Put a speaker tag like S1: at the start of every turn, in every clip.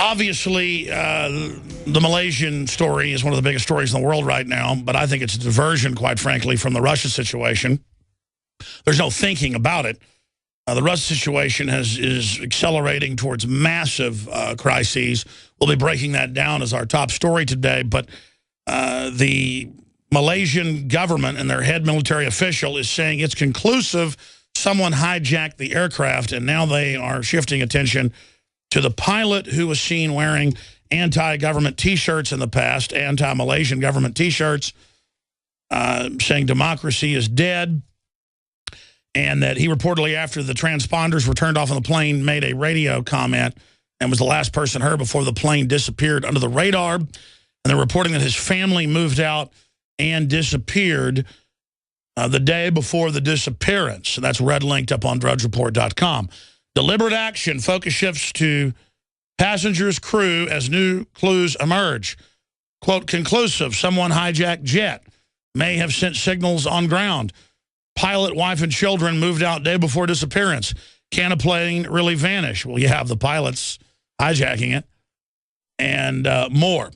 S1: Obviously, the Malaysian story is one of the biggest stories in the world right now, but I think it's a diversion, quite frankly, from the Russia situation. There's no thinking about it. The Russia situation is accelerating towards massive crises. We'll be breaking that down as our top story today, but the Malaysian government and their head military official is saying it's conclusive. Someone hijacked the aircraft, and now they are shifting attention to the pilot who was seen wearing anti-government T-shirts in the past, anti-Malaysian government T-shirts, saying democracy is dead, and that he reportedly, after the transponders were turned off on the plane, made a radio comment and was the last person heard before the plane disappeared under the radar. And they're reporting that his family moved out and disappeared the day before the disappearance. And that's red-linked up on drudgereport.com. Deliberate action. Focus shifts to passengers, crew as new clues emerge. Quote, conclusive. Someone hijacked jet. May have sent signals on ground. Pilot, wife, and children moved out day before disappearance. Can a plane really vanish? Well, you have the pilots hijacking it and more.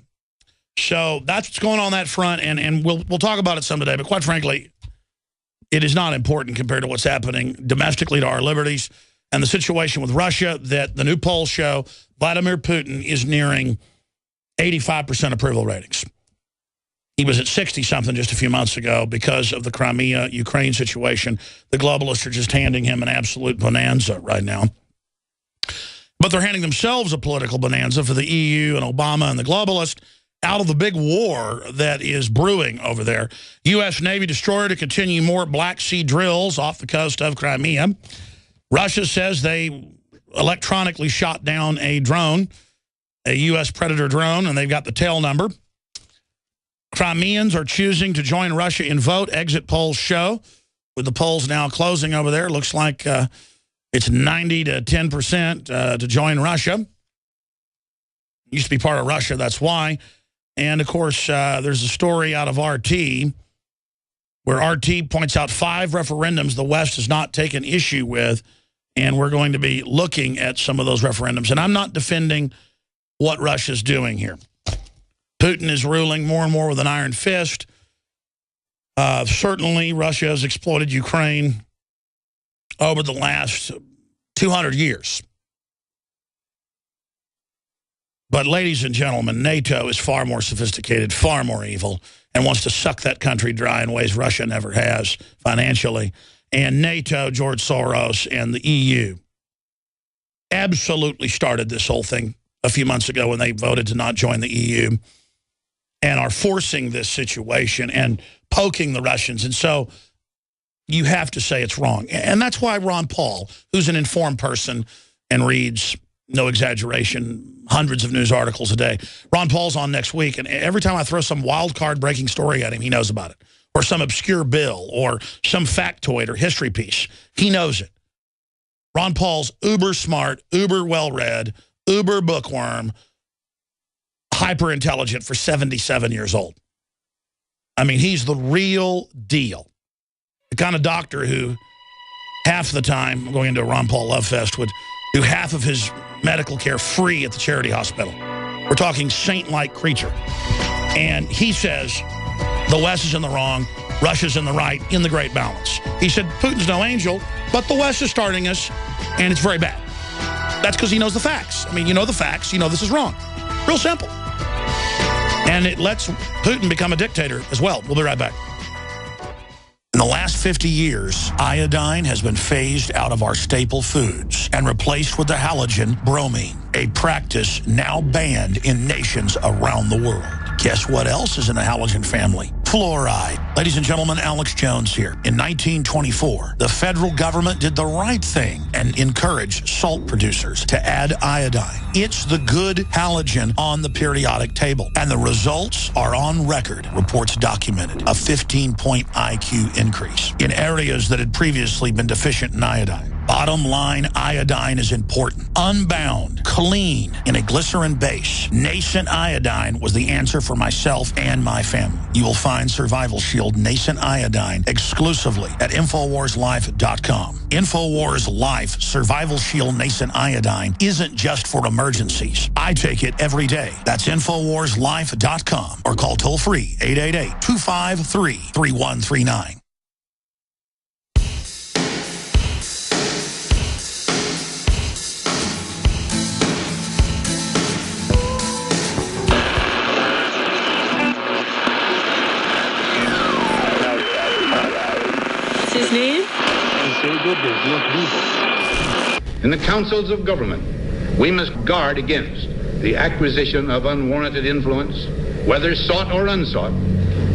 S1: So that's what's going on that front, and we'll talk about it some today. But quite frankly, it is not important compared to what's happening domestically to our liberties and the situation with Russia that the new polls show Vladimir Putin is nearing 85% approval ratings. He was at 60-something just a few months ago because of the Crimea-Ukraine situation. The globalists are just handing him an absolute bonanza right now. But they're handing themselves a political bonanza for the EU and Obama and the globalists out of the big war that is brewing over there. U.S. Navy destroyer to continue more Black Sea drills off the coast of Crimea. Russia says they electronically shot down a drone, a U.S. Predator drone, and they've got the tail number. Crimeans are choosing to join Russia in vote, exit polls show. With the polls now closing over there, looks like it's 90 to 10% to join Russia. Used to be part of Russia, that's why. And, of course, there's a story out of RT where RT points out 5 referendums the West has not taken issue with, and we're going to be looking at some of those referendums. And I'm not defending what Russia's doing here. Putin is ruling more and more with an iron fist. Certainly, Russia has exploited Ukraine over the last 200 years. But, ladies and gentlemen, NATO is far more sophisticated, far more evil, and wants to suck that country dry in ways Russia never has financially. And NATO, George Soros, and the EU absolutely started this whole thing a few months ago when they voted to not join the EU and are forcing this situation and poking the Russians. And so you have to say it's wrong. And that's why Ron Paul, who's an informed person and reads, no exaggeration, hundreds of news articles a day. Ron Paul's on next week, and every time I throw some wild card breaking story at him, he knows about it. Or some obscure bill, or some factoid or history piece. He knows it. Ron Paul's uber smart, uber well-read, uber bookworm, hyper intelligent for 77 years old. I mean, he's the real deal. The kind of doctor who half the time, going into a Ron Paul Love Fest, would do half of his medical care free at the charity hospital. We're talking saint-like creature. And he says the West is in the wrong, Russia's in the right, in the great balance. He said Putin's no angel, but the West is starting us, and it's very bad. That's because he knows the facts. I mean, you know the facts, you know this is wrong. Real simple. And it lets Putin become a dictator as well. We'll be right back. In the last 50 years, iodine has been phased out of our staple foods and replaced with the halogen bromine, a practice now banned in nations around the world. Guess what else is in the halogen family? Fluoride. Ladies and gentlemen, Alex Jones here. In 1924, the federal government did the right thing and encouraged salt producers to add iodine. It's the good halogen on the periodic table. And the results are on record. Reports documented a 15-point IQ increase in areas that had previously been deficient in iodine. Bottom line, iodine is important. Unbound, clean, in a glycerin base. Nascent iodine was the answer for myself and my family. You will find Survival Shield Nascent Iodine exclusively at InfoWarsLife.com. InfoWars Life Survival Shield Nascent Iodine isn't just for emergencies. I take it every day. That's InfoWarsLife.com or call toll-free 888-253-3139.
S2: His name?
S3: In the councils of government, we must guard against the acquisition of unwarranted influence, whether sought or unsought,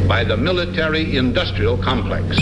S3: by the military-industrial complex.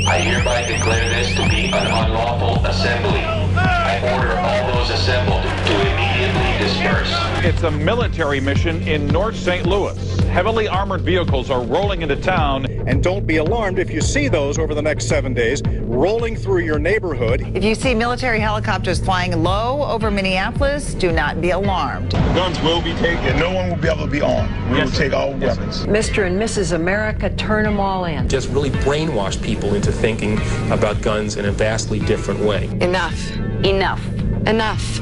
S4: I hereby declare this to be an unlawful assembly. I order all those assembled to immediately disperse.
S5: It's a military mission in North St. Louis. Heavily armored vehicles are rolling into town.
S6: And don't be alarmed if you see those over the next 7 days rolling through your neighborhood.
S7: If you see military helicopters flying low over Minneapolis, do not be alarmed.
S8: Guns will be taken. No one will be able to be armed. We will take all weapons.
S2: Mr. and Mrs. America, turn them all in.
S9: Just really brainwash people into thinking about guns in a vastly different way.
S2: Enough. Enough. Enough.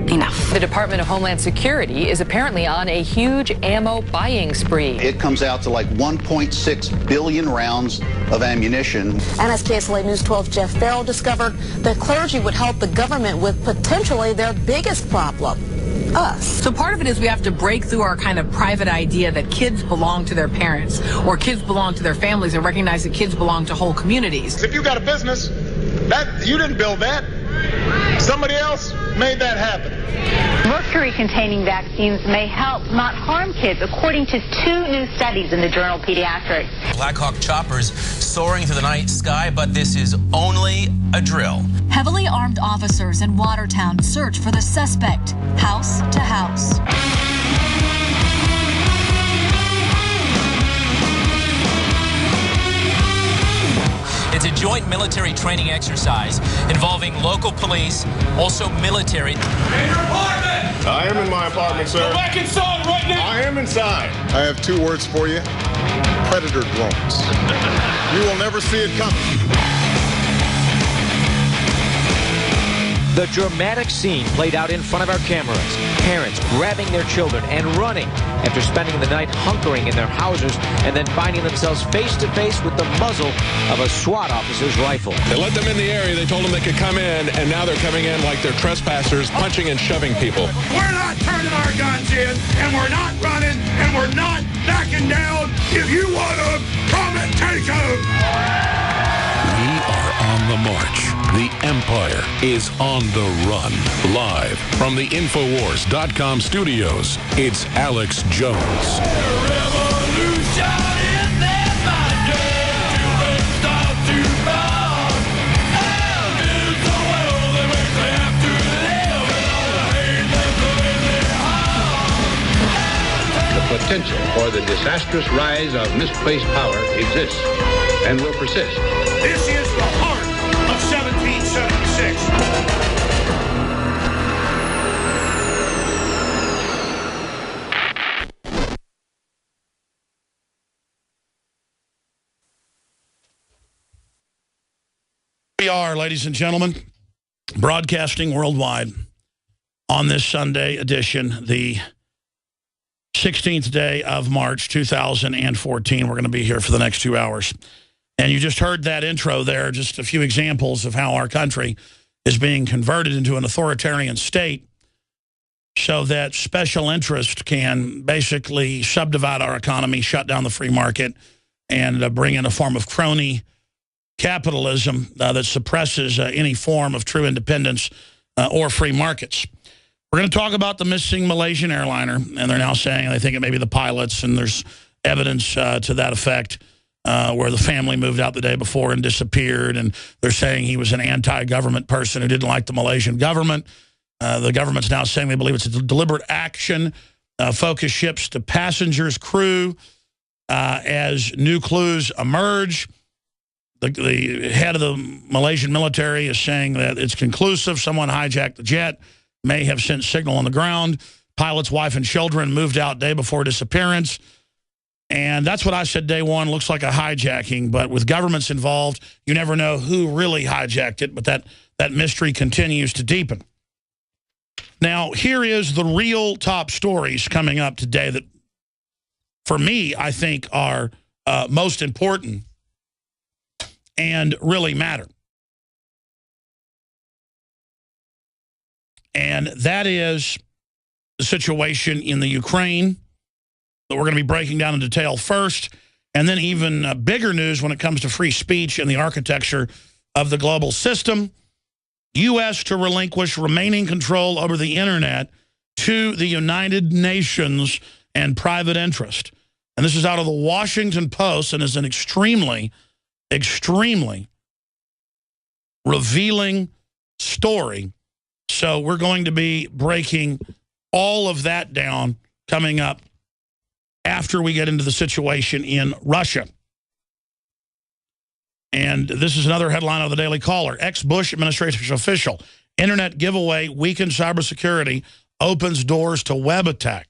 S2: Enough. The Department of Homeland Security is apparently on a huge ammo buying spree.
S10: It comes out to like 1.6 billion rounds of ammunition.
S11: NSKSLA News 12 Jeff Farrell discovered that clergy would help the government with potentially their biggest problem. Us.
S12: So part of it is we have to break through our kind of private idea that kids belong to their parents or kids belong to their families and recognize that kids belong to whole communities.
S8: If you got a business, that you didn't build that. Somebody else made that happen.
S13: Mercury-containing vaccines may help, not harm kids, according to 2 new studies in the journal Pediatrics.
S14: Black Hawk choppers soaring through the night sky, but this is only a drill.
S15: Heavily armed officers in Watertown search for the suspect, house to house.
S14: It's a joint military training exercise involving local police, also military. In your apartment!
S8: I am in my apartment, sir.
S14: Go back inside right now!
S8: I am inside. I have 2 words for you. Predator drones. You will never see it coming.
S16: The dramatic scene played out in front of our cameras. Parents grabbing their children and running after spending the night hunkering in their houses and then finding themselves face to face with the muzzle of a SWAT officer's rifle.
S17: They let them in the area. They told them they could come in, and now they're coming in like they're trespassers, punching and shoving people.
S8: We're not turning our guns in, and we're not running, and we're not backing down. If you want them, come and take them.
S18: We are on the march. The Empire is on the run. Live from the Infowars.com studios, it's Alex Jones.
S3: The potential for the disastrous rise of misplaced power exists and will persist.
S8: This is the heart of 1776.
S1: We are, ladies and gentlemen, broadcasting worldwide on this Sunday edition, the 16th day of March 2014. We're going to be here for the next 2 hours. And you just heard that intro there, just a few examples of how our country is being converted into an authoritarian state so that special interest can basically subdivide our economy, shut down the free market, and bring in a form of crony capitalism that suppresses any form of true independence or free markets. We're going to talk about the missing Malaysian airliner, and they're now saying they think it may be the pilots, and there's evidence to that effect where the family moved out the day before and disappeared, and they're saying he was an anti-government person who didn't like the Malaysian government. The government's now saying they believe it's a deliberate action, focus ships to passengers, crew, as new clues emerge. The head of the Malaysian military is saying that it's conclusive. Someone hijacked the jet, may have sent signal on the ground. Pilot's wife and children moved out day before disappearance. And that's what I said day one. Looks like a hijacking, but with governments involved, you never know who really hijacked it, but that mystery continues to deepen. Now, here is the real top stories coming up today that, for me, I think are most important and really matter. And that is the situation in the Ukraine that we're going to be breaking down in detail first, and then even bigger news when it comes to free speech and the architecture of the global system. U.S. to relinquish remaining control over the internet to the United Nations and private interest. And this is out of the Washington Post and is an extremely revealing story. So we're going to be breaking all of that down coming up after we get into the situation in Russia. And this is another headline of the Daily Caller. Ex-Bush administration official, internet giveaway, weakened cybersecurity, opens doors to web attack.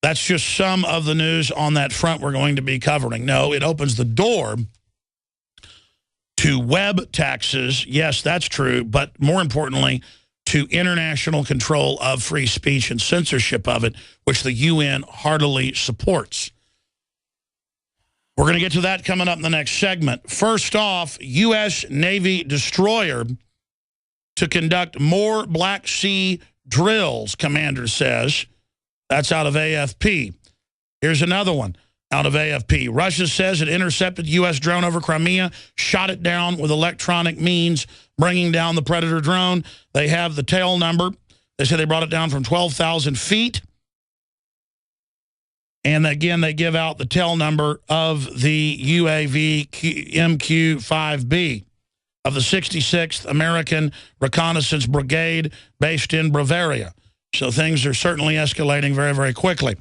S1: That's just some of the news on that front we're going to be covering. No, it opens the door to web taxes. Yes, that's true. But more importantly, to international control of free speech and censorship of it, which the UN heartily supports. We're going to get to that coming up in the next segment. First off, U.S. Navy destroyer to conduct more Black Sea drills, commander says. That's out of AFP. Here's another one out of AFP. Russia says it intercepted U.S. drone over Crimea, shot it down with electronic means, bringing down the Predator drone. They have the tail number. They say they brought it down from 12,000 feet. And again, they give out the tail number of the UAV MQ-5B of the 66th American Reconnaissance Brigade based in Bavaria. So things are certainly escalating very, very quickly.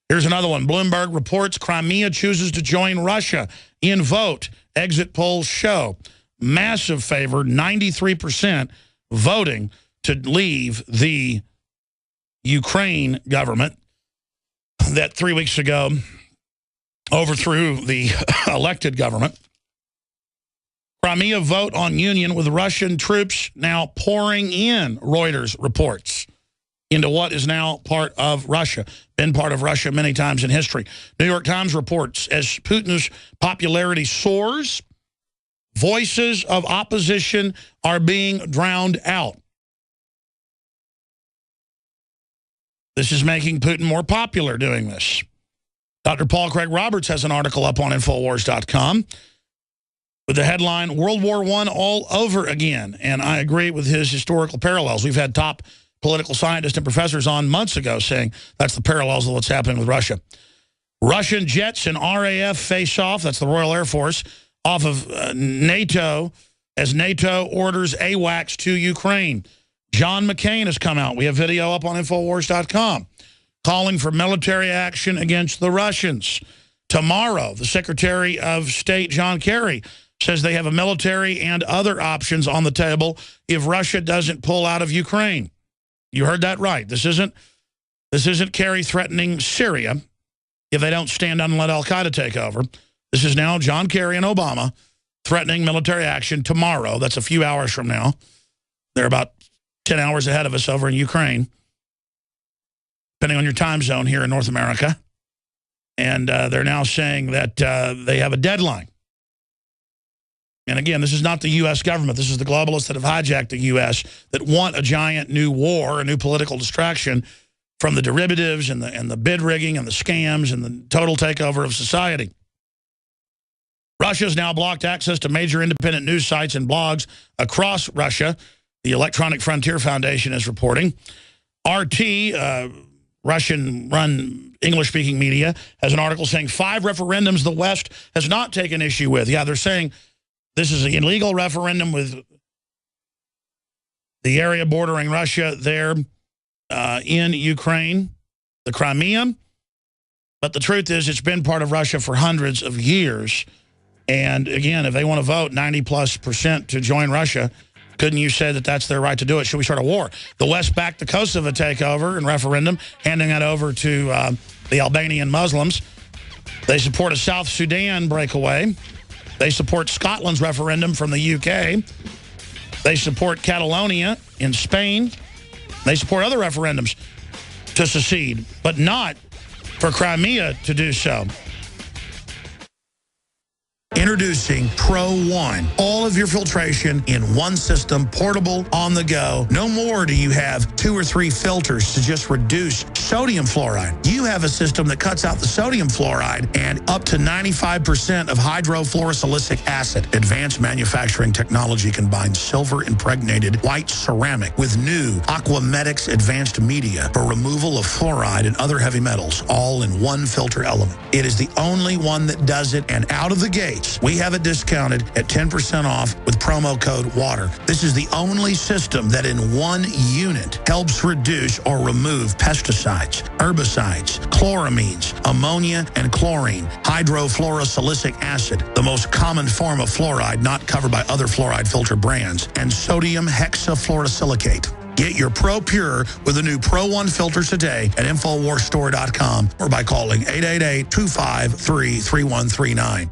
S1: Here's another one. Bloomberg reports Crimea chooses to join Russia in vote. Exit polls show massive favor, 93% voting to leave the Ukraine government that 3 weeks ago overthrew the elected government. Crimea vote on union with Russian troops now pouring in, Reuters reports, into what is now part of Russia, been part of Russia many times in history. New York Times reports as Putin's popularity soars, voices of opposition are being drowned out. This is making Putin more popular doing this. Dr. Paul Craig Roberts has an article up on Infowars.com with the headline, World War I all over again. And I agree with his historical parallels. We've had top political scientists and professors on months ago saying that's the parallels of what's happening with Russia. Russian jets and RAF face off, that's the Royal Air Force, off of NATO as NATO orders AWACS to Ukraine. John McCain has come out. We have video up on Infowars.com calling for military action against the Russians. Tomorrow, the Secretary of State, John Kerry, says they have a military and other options on the table if Russia doesn't pull out of Ukraine. You heard that right. This isn't Kerry threatening Syria if they don't stand down and let al-Qaeda take over. This is now John Kerry and Obama threatening military action tomorrow. That's a few hours from now. They're about 10 hours ahead of us over in Ukraine, depending on your time zone here in North America. And they're now saying that they have a deadline. And again, this is not the U.S. government. This is the globalists that have hijacked the U.S. that want a giant new war, a new political distraction from the derivatives and the bid rigging and the scams and the total takeover of society. Russia has now blocked access to major independent news sites and blogs across Russia. The Electronic Frontier Foundation is reporting. RT, Russian-run English-speaking media, has an article saying 5 referendums the West has not taken issue with. Yeah, they're saying this is an illegal referendum with the area bordering Russia there in Ukraine, the Crimea. But the truth is it's been part of Russia for hundreds of years. And again, if they want to vote 90+% to join Russia, couldn't you say that that's their right to do it? Should we start a war? The West backed the Kosovo takeover and referendum, handing that over to the Albanian Muslims. They support a South Sudan breakaway. They support Scotland's referendum from the UK. They support Catalonia in Spain. They support other referendums to secede, but not for Crimea to do so. Introducing Pro One. All of your filtration in one system, portable, on the go. No more do you have 2 or 3 filters to just reduce sodium fluoride. You have a system that cuts out the sodium fluoride and up to 95% of hydrofluorosilicic acid. Advanced manufacturing technology combines silver-impregnated white ceramic with new Aquamedics advanced media for removal of fluoride and other heavy metals, all in one filter element. It is the only one that does it, and out of the gate, we have it discounted at 10% off with promo code WATER. This is the only system that in one unit helps reduce or remove pesticides, herbicides, chloramines, ammonia, and chlorine, hydrofluorosilicic acid, the most common form of fluoride not covered by other fluoride filter brands, and sodium hexafluorosilicate. Get your Pro Pure with the new Pro One filter today at InfoWarsStore.com or by calling 888-253-3139.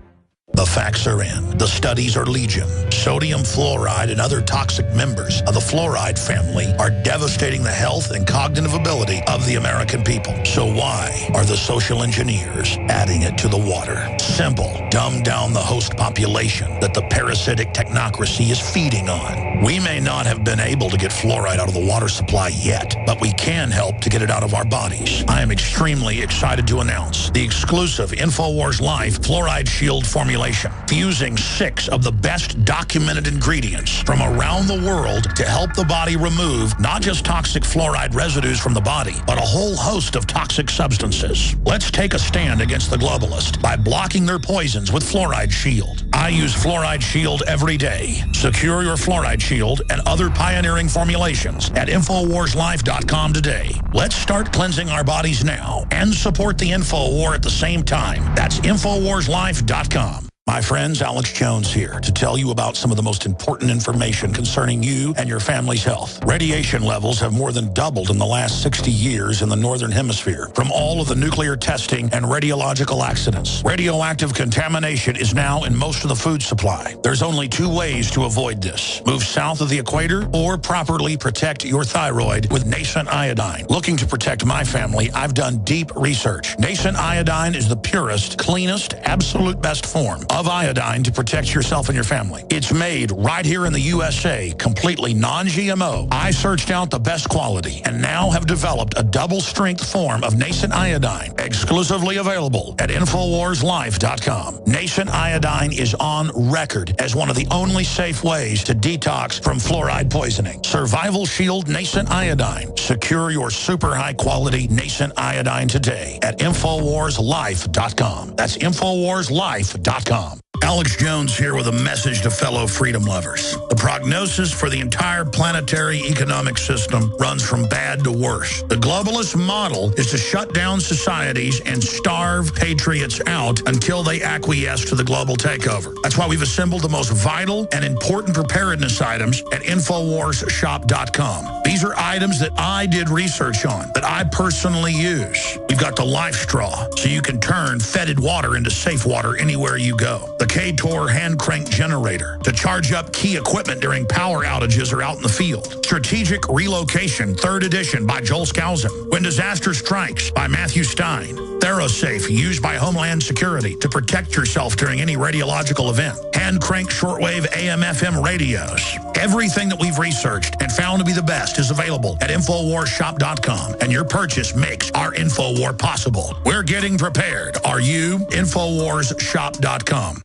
S1: The facts are in. The studies are legion. Sodium fluoride and other toxic members of the fluoride family are devastating the health and cognitive ability of the American people. So why are the social engineers adding it to the water? Simple. Dumb down the host population that the parasitic technocracy is feeding on. We may not have been able to get fluoride out of the water supply yet, but we can help to get it out of our bodies. I am extremely excited to announce the exclusive InfoWars Life Fluoride Shield formulation, fusing 6 of the best documented ingredients from around the world to help the body remove not just toxic fluoride residues from the body, but a whole host of toxic substances. Let's take a stand against the globalists by blocking their poisons with Fluoride Shield. I use Fluoride Shield every day. Secure your Fluoride Shield and other pioneering formulations at InfoWarsLife.com today. Let's start cleansing our bodies now and support the InfoWar at the same time. That's InfoWarsLife.com. My friends, Alex Jones here to tell you about some of the most important information concerning you and your family's health. Radiation levels have more than doubled in the last 60 years in the Northern Hemisphere from all of the nuclear testing and radiological accidents. Radioactive contamination is now in most of the food supply. There's only 2 ways to avoid this. Move south of the equator or properly protect your thyroid with Nascent Iodine. Looking to protect my family, I've done deep research. Nascent Iodine is the purest, cleanest, absolute best form of iodine to protect yourself and your family. It's made right here in the USA, completely non-GMO. I searched out the best quality and now have developed a double-strength form of Nascent Iodine, exclusively available at InfoWarsLife.com. Nascent Iodine is on record as one of the only safe ways to detox from fluoride poisoning. Survival Shield Nascent Iodine. Secure your super high-quality Nascent Iodine today at InfoWarsLife.com. That's InfoWarsLife.com. Alex Jones here with a message to fellow freedom lovers. The prognosis for the entire planetary economic system runs from bad to worse. The globalist model is to shut down societies and starve patriots out until they acquiesce to the global takeover. That's why we've assembled the most vital and important preparedness items at InfoWarsShop.com. These are items that I did research on, that I personally use. We've got the Life Straw, so you can turn fetid water into safe water anywhere you go. The K-Tor hand crank generator to charge up key equipment during power outages or out in the field. Strategic Relocation, 3rd edition by Joel Skousen. When Disaster Strikes by Matthew Stein. ThyroSafe, used by Homeland Security to protect yourself during any radiological event. Hand crank shortwave AM/FM radios. Everything that we've researched and found to be the best is available at InfoWarsShop.com, and your purchase makes our InfoWar possible. We're getting prepared. Are you? InfoWarsShop.com.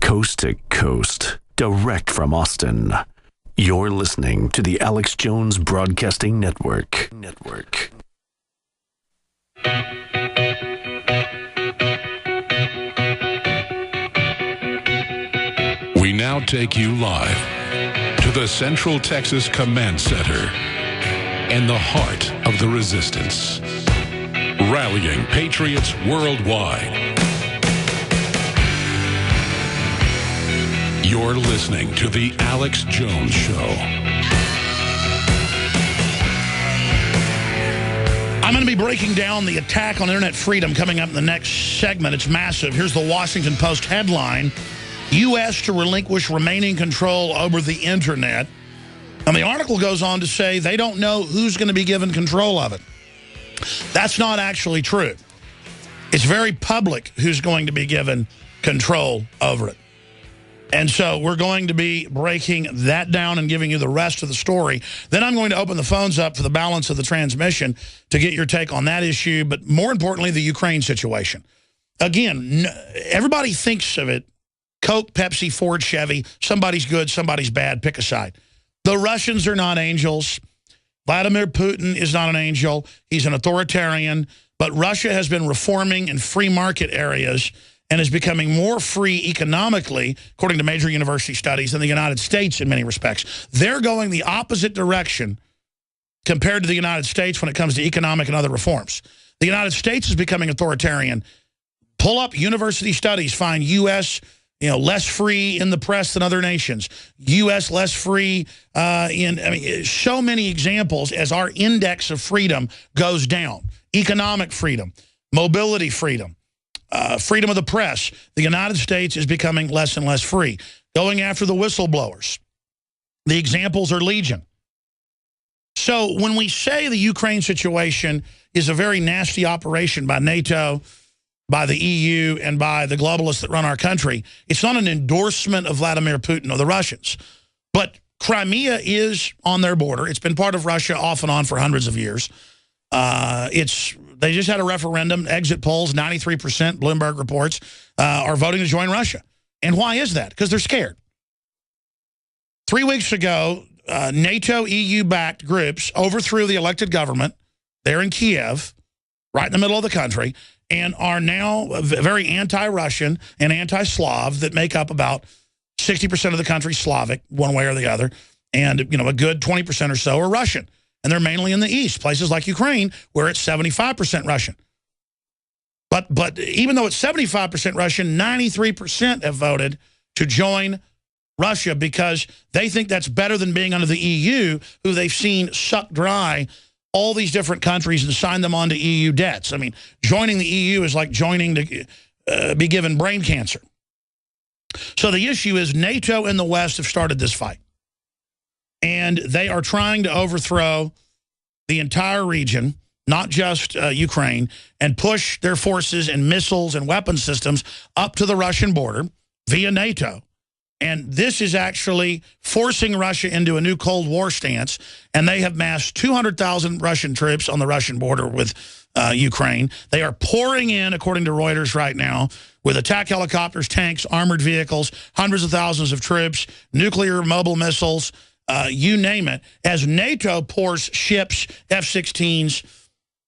S19: Coast to coast, direct from Austin. You're listening to the Alex Jones Broadcasting Network.
S18: We now take you live to the Central Texas Command Center in the heart of the resistance. rallying patriots worldwide. You're listening to The Alex Jones Show.
S1: I'm going to be breaking down the attack on internet freedom coming up in the next segment. It's massive. Here's the Washington Post headline: U.S. to relinquish remaining control over the internet. And the article goes on to say they don't know who's going to be given control of it. That's not actually true. It's very public who's going to be given control over it. And so we're going to be breaking that down and giving you the rest of the story. Then I'm going to open the phones up for the balance of the transmission to get your take on that issue, but more importantly, the Ukraine situation. Again, everybody thinks of it: Coke, Pepsi, Ford, Chevy. Somebody's good, somebody's bad, pick a side. The Russians are not angels. Vladimir Putin is not an angel. He's an authoritarian. But Russia has been reforming in free market areas and is becoming more free economically, according to major university studies, than the United States in many respects. They're going the opposite direction compared to the United States when it comes to economic and other reforms. The United States is becoming authoritarian. Pull up university studies, find U.S. less free in the press than other nations. U.S. less free so many examples as our index of freedom goes down. Economic freedom, mobility freedom, freedom of the press. The United States is becoming less and less free. Going after the whistleblowers. The examples are legion. So when we say the Ukraine situation is a very nasty operation by NATO, by the EU, and by the globalists that run our country, it's not an endorsement of Vladimir Putin or the Russians. But Crimea is on their border. It's been part of Russia off and on for hundreds of years. They just had a referendum. Exit polls, 93%, Bloomberg reports, are voting to join Russia. And why is that? Because they're scared. 3 weeks ago, NATO, EU-backed groups overthrew the elected government there in Kiev, right in the middle of the country, and are now very anti-Russian and anti-Slav that make up about 60% of the country Slavic, one way or the other. And, a good 20% or so are Russian. And they're mainly in the east, places like Ukraine, where it's 75% Russian. But even though it's 75% Russian, 93% have voted to join Russia because they think that's better than being under the EU, who they've seen suck dry all these different countries and sign them onto EU debts. I mean, joining the EU is like joining to be given brain cancer. So the issue is NATO and the West have started this fight. And they are trying to overthrow the entire region, not just Ukraine, and push their forces and missiles and weapon systems up to the Russian border via NATO. And this is actually forcing Russia into a new Cold War stance. And they have massed 200,000 Russian troops on the Russian border with Ukraine. They are pouring in, according to Reuters right now, with attack helicopters, tanks, armored vehicles, hundreds of thousands of troops, nuclear mobile missiles, you name it, as NATO pours ships, F-16s,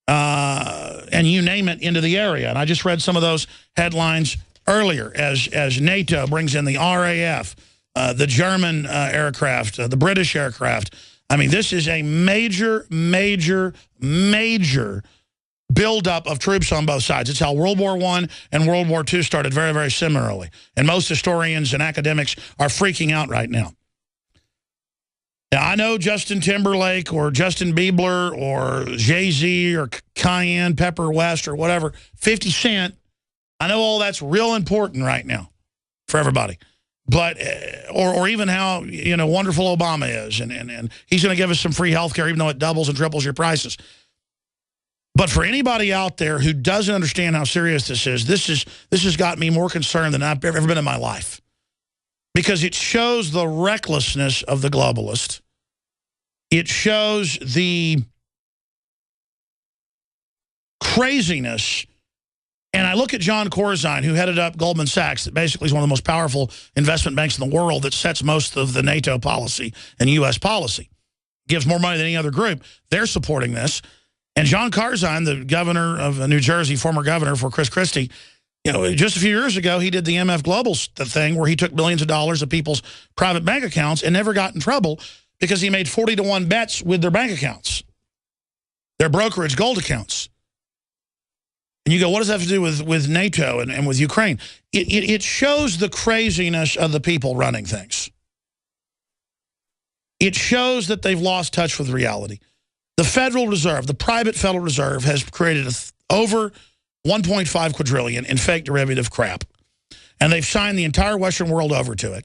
S1: and you name it into the area. And I just read some of those headlines earlier as NATO brings in the RAF, the German aircraft, the British aircraft. I mean, this is a major, major, major buildup of troops on both sides. It's how World War I and World War II started very, very similarly. And most historians and academics are freaking out right now. Now, I know Justin Timberlake or Justin Bieber or Jay-Z or Cayenne, Pepper West or whatever, 50 Cent, I know all that's real important right now for everybody. But, or even how, wonderful Obama is. And he's going to give us some free health care, even though it doubles and triples your prices. But for anybody out there who doesn't understand how serious this is, this has got me more concerned than I've ever been in my life. Because it shows the recklessness of the globalist. It shows the craziness. And I look at John Corzine, who headed up Goldman Sachs, that basically is one of the most powerful investment banks in the world that sets most of the NATO policy and U.S. policy. Gives more money than any other group. They're supporting this. And John Corzine, the governor of New Jersey, former governor for Chris Christie, just a few years ago, he did the MF Global thing where he took billions of dollars of people's private bank accounts and never got in trouble because he made 40-to-1 bets with their bank accounts, their brokerage gold accounts. And you go, what does that have to do with NATO and with Ukraine? It shows the craziness of the people running things. It shows that they've lost touch with reality. The Federal Reserve, the private Federal Reserve, has created over 1.5 quadrillion in fake derivative crap. And they've signed the entire Western world over to it.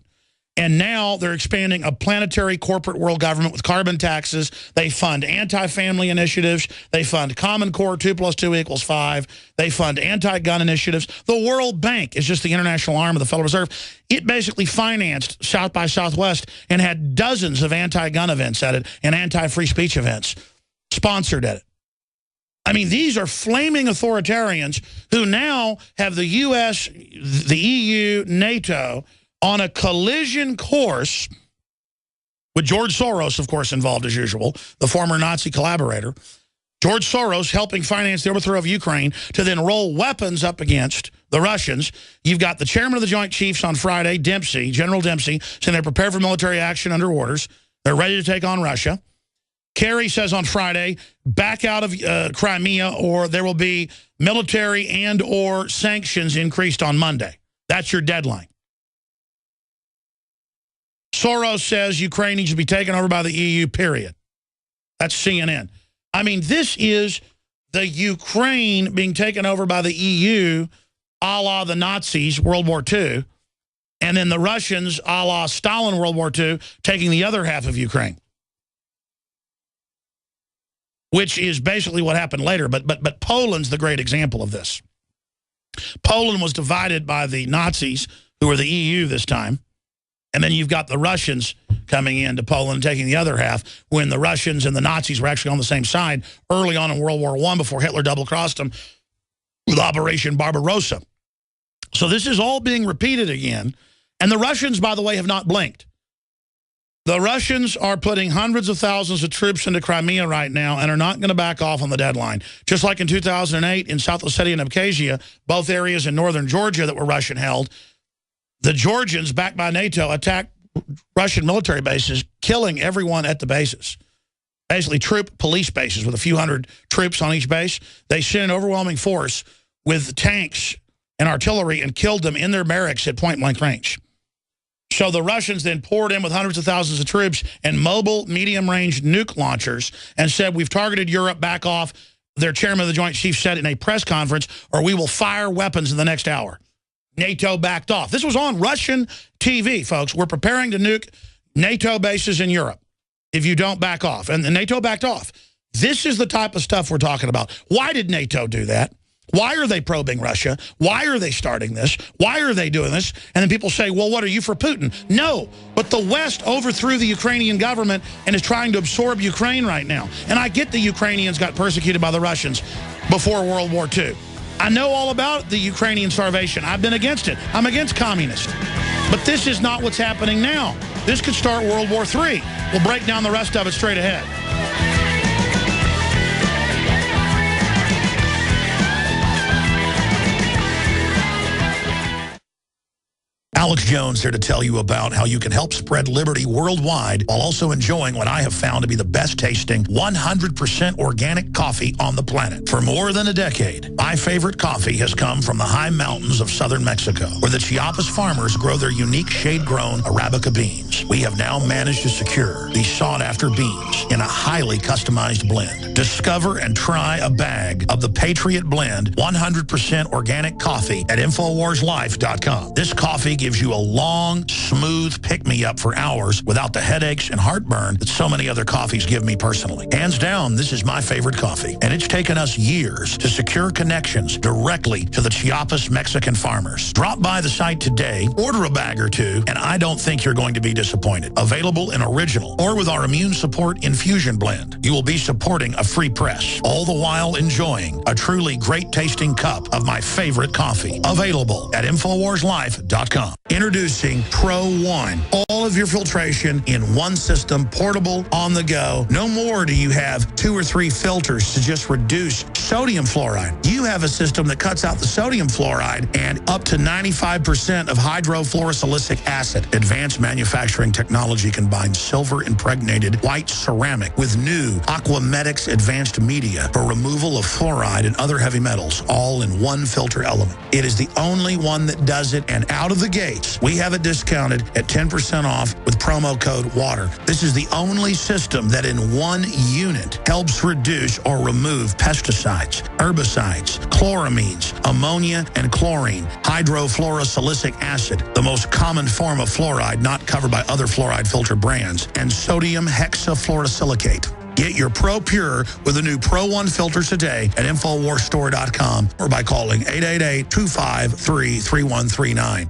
S1: And now they're expanding a planetary corporate world government with carbon taxes. They fund anti-family initiatives. They fund Common Core 2 + 2 = 5. They fund anti-gun initiatives. The World Bank is just the international arm of the Federal Reserve. It basically financed South by Southwest and had dozens of anti-gun events at it and anti-free speech events sponsored at it. I mean, these are flaming authoritarians who now have the U.S., the EU, NATO on a collision course with George Soros, of course, involved as usual, the former Nazi collaborator. George Soros helping finance the overthrow of Ukraine to then roll weapons up against the Russians. You've got the chairman of the Joint Chiefs on Friday, Dempsey, General Dempsey, saying they're prepared for military action under orders. They're ready to take on Russia. Kerry says on Friday, back out of Crimea or there will be military and or sanctions increased on Monday. That's your deadline. Soros says Ukraine needs to be taken over by the EU, period. That's CNN. I mean, this is the Ukraine being taken over by the EU, a la the Nazis, World War II, and then the Russians, a la Stalin, World War II, taking the other half of Ukraine, which is basically what happened later. But Poland's the great example of this. Poland was divided by the Nazis, who were the EU this time. And then you've got the Russians coming into Poland, taking the other half, when the Russians and the Nazis were actually on the same side early on in World War I before Hitler double-crossed them with Operation Barbarossa. So this is all being repeated again. And the Russians, by the way, have not blinked. The Russians are putting hundreds of thousands of troops into Crimea right now and are not going to back off on the deadline. Just like in 2008 in South Ossetia and Abkhazia, both areas in northern Georgia that were Russian-held, the Georgians, backed by NATO, attacked Russian military bases, killing everyone at the bases. Basically, police bases with a few hundred troops on each base. They sent an overwhelming force with tanks and artillery and killed them in their barracks at point-blank range. So the Russians then poured in with hundreds of thousands of troops and mobile medium-range nuke launchers and said, we've targeted Europe, back off. Their chairman of the Joint Chiefs said in a press conference, or we will fire weapons in the next hour. NATO backed off. This was on Russian TV, folks. We're preparing to nuke NATO bases in Europe if you don't back off. And the NATO backed off. This is the type of stuff we're talking about. Why did NATO do that? Why are they probing Russia? Why are they starting this? Why are they doing this? And then people say, well, what are you for Putin? No, but the West overthrew the Ukrainian government and is trying to absorb Ukraine right now. And I get the Ukrainians got persecuted by the Russians before World War II. I know all about the Ukrainian starvation. I've been against it. I'm against communists. But this is not what's happening now. This could start World War III. We'll break down the rest of it straight ahead. Alex Jones here to tell you about how you can help spread liberty worldwide while also enjoying what I have found to be the best tasting 100% organic coffee on the planet. For more than a decade, my favorite coffee has come from the high mountains of southern Mexico, where the Chiapas farmers grow their unique shade-grown Arabica beans. We have now managed to secure these sought-after beans in a highly customized blend. Discover and try a bag of the Patriot Blend 100% organic coffee at InfoWarsLife.com. This coffee gives you a long, smooth pick-me-up for hours without the headaches and heartburn that so many other coffees give me personally. Hands down, this is my favorite coffee, and it's taken us years to secure connections directly to the Chiapas Mexican farmers. Drop by the site today, order a bag or two, and I don't think you're going to be disappointed. Available in original or with our immune support infusion blend. You will be supporting a free press, all the while enjoying a truly great-tasting cup of my favorite coffee. Available at InfoWarsLife.com. Introducing Pro One. All of your filtration in one system, portable, on the go. No more do you have 2 or 3 filters to just reduce sodium fluoride. You have a system that cuts out the sodium fluoride and up to 95% of hydrofluorosilicic acid. Advanced manufacturing technology combines silver-impregnated white ceramic with new Aquamedics advanced media for removal of fluoride and other heavy metals, all in one filter element. It is the only one that does it, and out of the gates, we have it discounted at 10% off with promo code WATER. This is the only system that in one unit helps reduce or remove pesticides, herbicides, chloramines, ammonia, and chlorine, hydrofluorosilicic acid, the most common form of fluoride not covered by other fluoride filter brands, and sodium hexafluorosilicate. Get your Pro Pure with the new Pro One filters today at InfoWarsStore.com or by calling 888-253-3139.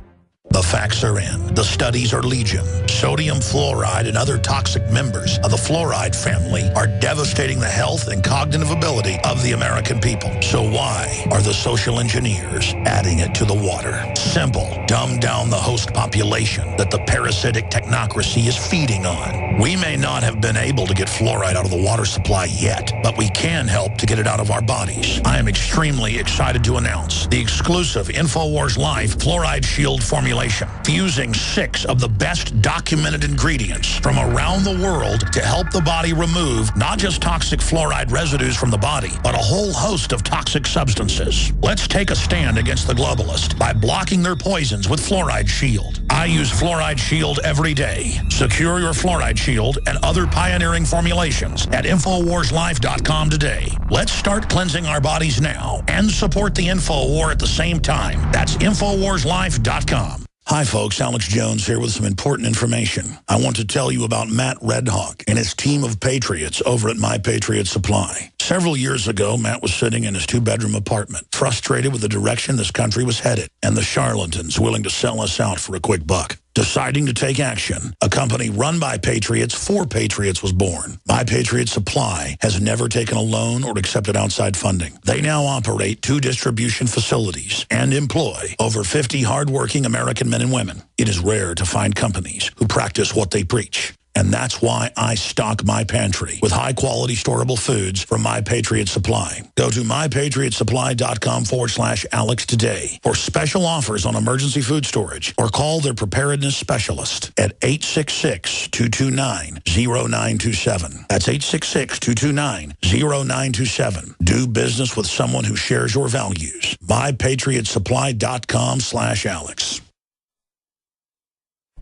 S1: The facts are in. The studies are legion. Sodium fluoride and other toxic members of the fluoride family are devastating the health and cognitive ability of the American people. So why are the social engineers adding it to the water? Simple. Dumb down the host population that the parasitic technocracy is feeding on. We may not have been able to get fluoride out of the water supply yet, but we can help to get it out of our bodies. I am extremely excited to announce the exclusive InfoWars Life Fluoride Shield formulation, fusing 6 of the best documented ingredients from around the world to help the body remove not just toxic fluoride residues from the body, but a whole host of toxic substances. Let's take a stand against the globalists by blocking their poisons with Fluoride Shield. I use Fluoride Shield every day. Secure your Fluoride Shield and other pioneering formulations at InfoWarsLife.com today. Let's start cleansing our bodies now and support the InfoWar at the same time. That's InfoWarsLife.com. Hi folks, Alex Jones here with some important information. I want to tell you about Matt Redhawk and his team of patriots over at My Patriot Supply. Several years ago, Matt was sitting in his 2-bedroom apartment, frustrated with the direction this country was headed and the charlatans willing to sell us out for a quick buck. Deciding to take action, a company run by patriots for patriots was born. My Patriot Supply has never taken a loan or accepted outside funding. They now operate 2 distribution facilities and employ over 50 hardworking American men and women. It is rare to find companies who practice what they preach. And that's why I stock my pantry with high-quality storable foods from My Patriot Supply. Go to mypatriotsupply.com/Alex today for special offers on emergency food storage, or call their preparedness specialist at 866-229-0927. That's 866-229-0927. Do business with someone who shares your values. mypatriotsupply.com/Alex.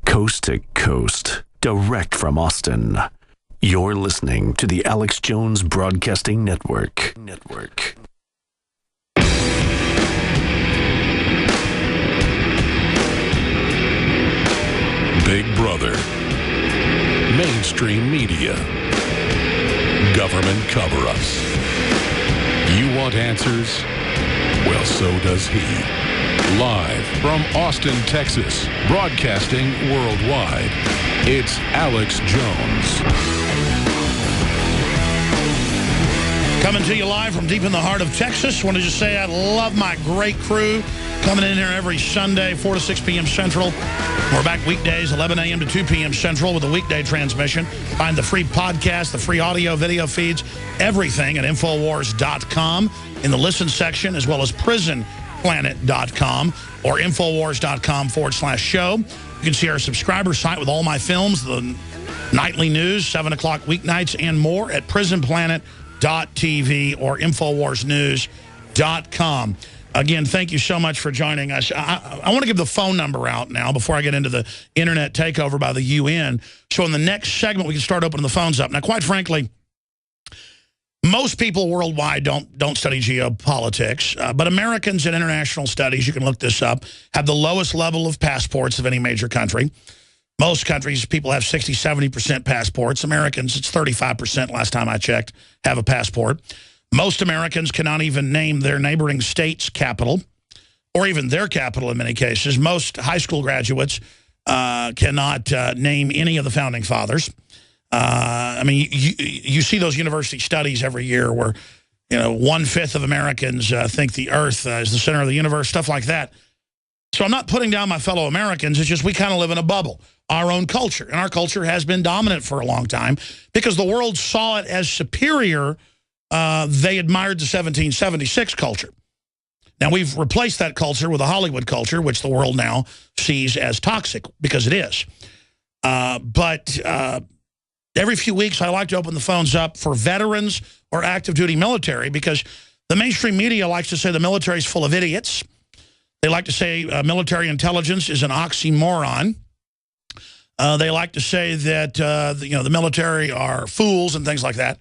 S19: Coast to coast. Direct from Austin. You're listening to the Alex Jones Broadcasting Network.
S18: Big Brother. Mainstream media. Government cover-ups. You want answers? Well, so does he. Live from Austin, Texas, broadcasting worldwide, it's Alex Jones.
S1: Coming to you live from deep in the heart of Texas. Want to just say I love my great crew coming in here every Sunday, 4 to 6 p.m. Central. We're back weekdays, 11 a.m. to 2 p.m. Central with a weekday transmission. Find the free podcast, the free audio, video feeds, everything at Infowars.com in the listen section, as well as PrisonPlanet.com or Infowars.com/show. You can see our subscriber site with all my films, the nightly news, 7 o'clock weeknights, and more at PrisonPlanet.tv or InfoWarsNews.com. Again, thank you so much for joining us. I want to give the phone number out now before I get into the internet takeover by the UN. So in the next segment, we can start opening the phones up. Now, quite frankly, most people worldwide don't study geopolitics, but Americans in international studies, you can look this up, have the lowest level of passports of any major country. Most countries, people have 60, 70% passports. Americans, it's 35% last time I checked, have a passport. Most Americans cannot even name their neighboring state's capital, or even their capital in many cases. Most high school graduates cannot name any of the founding fathers. I mean, you see those university studies every year where, 1/5 of Americans think the Earth is the center of the universe, stuff like that. So I'm not putting down my fellow Americans. It's just we kind of live in a bubble, our own culture. And our culture has been dominant for a long time because the world saw it as superior. They admired the 1776 culture. Now, we've replaced that culture with a Hollywood culture, which the world now sees as toxic, because it is. But every few weeks, I like to open the phones up for veterans or active duty military, because the mainstream media likes to say the military is full of idiots. They like to say military intelligence is an oxymoron. They like to say that the military are fools and things like that.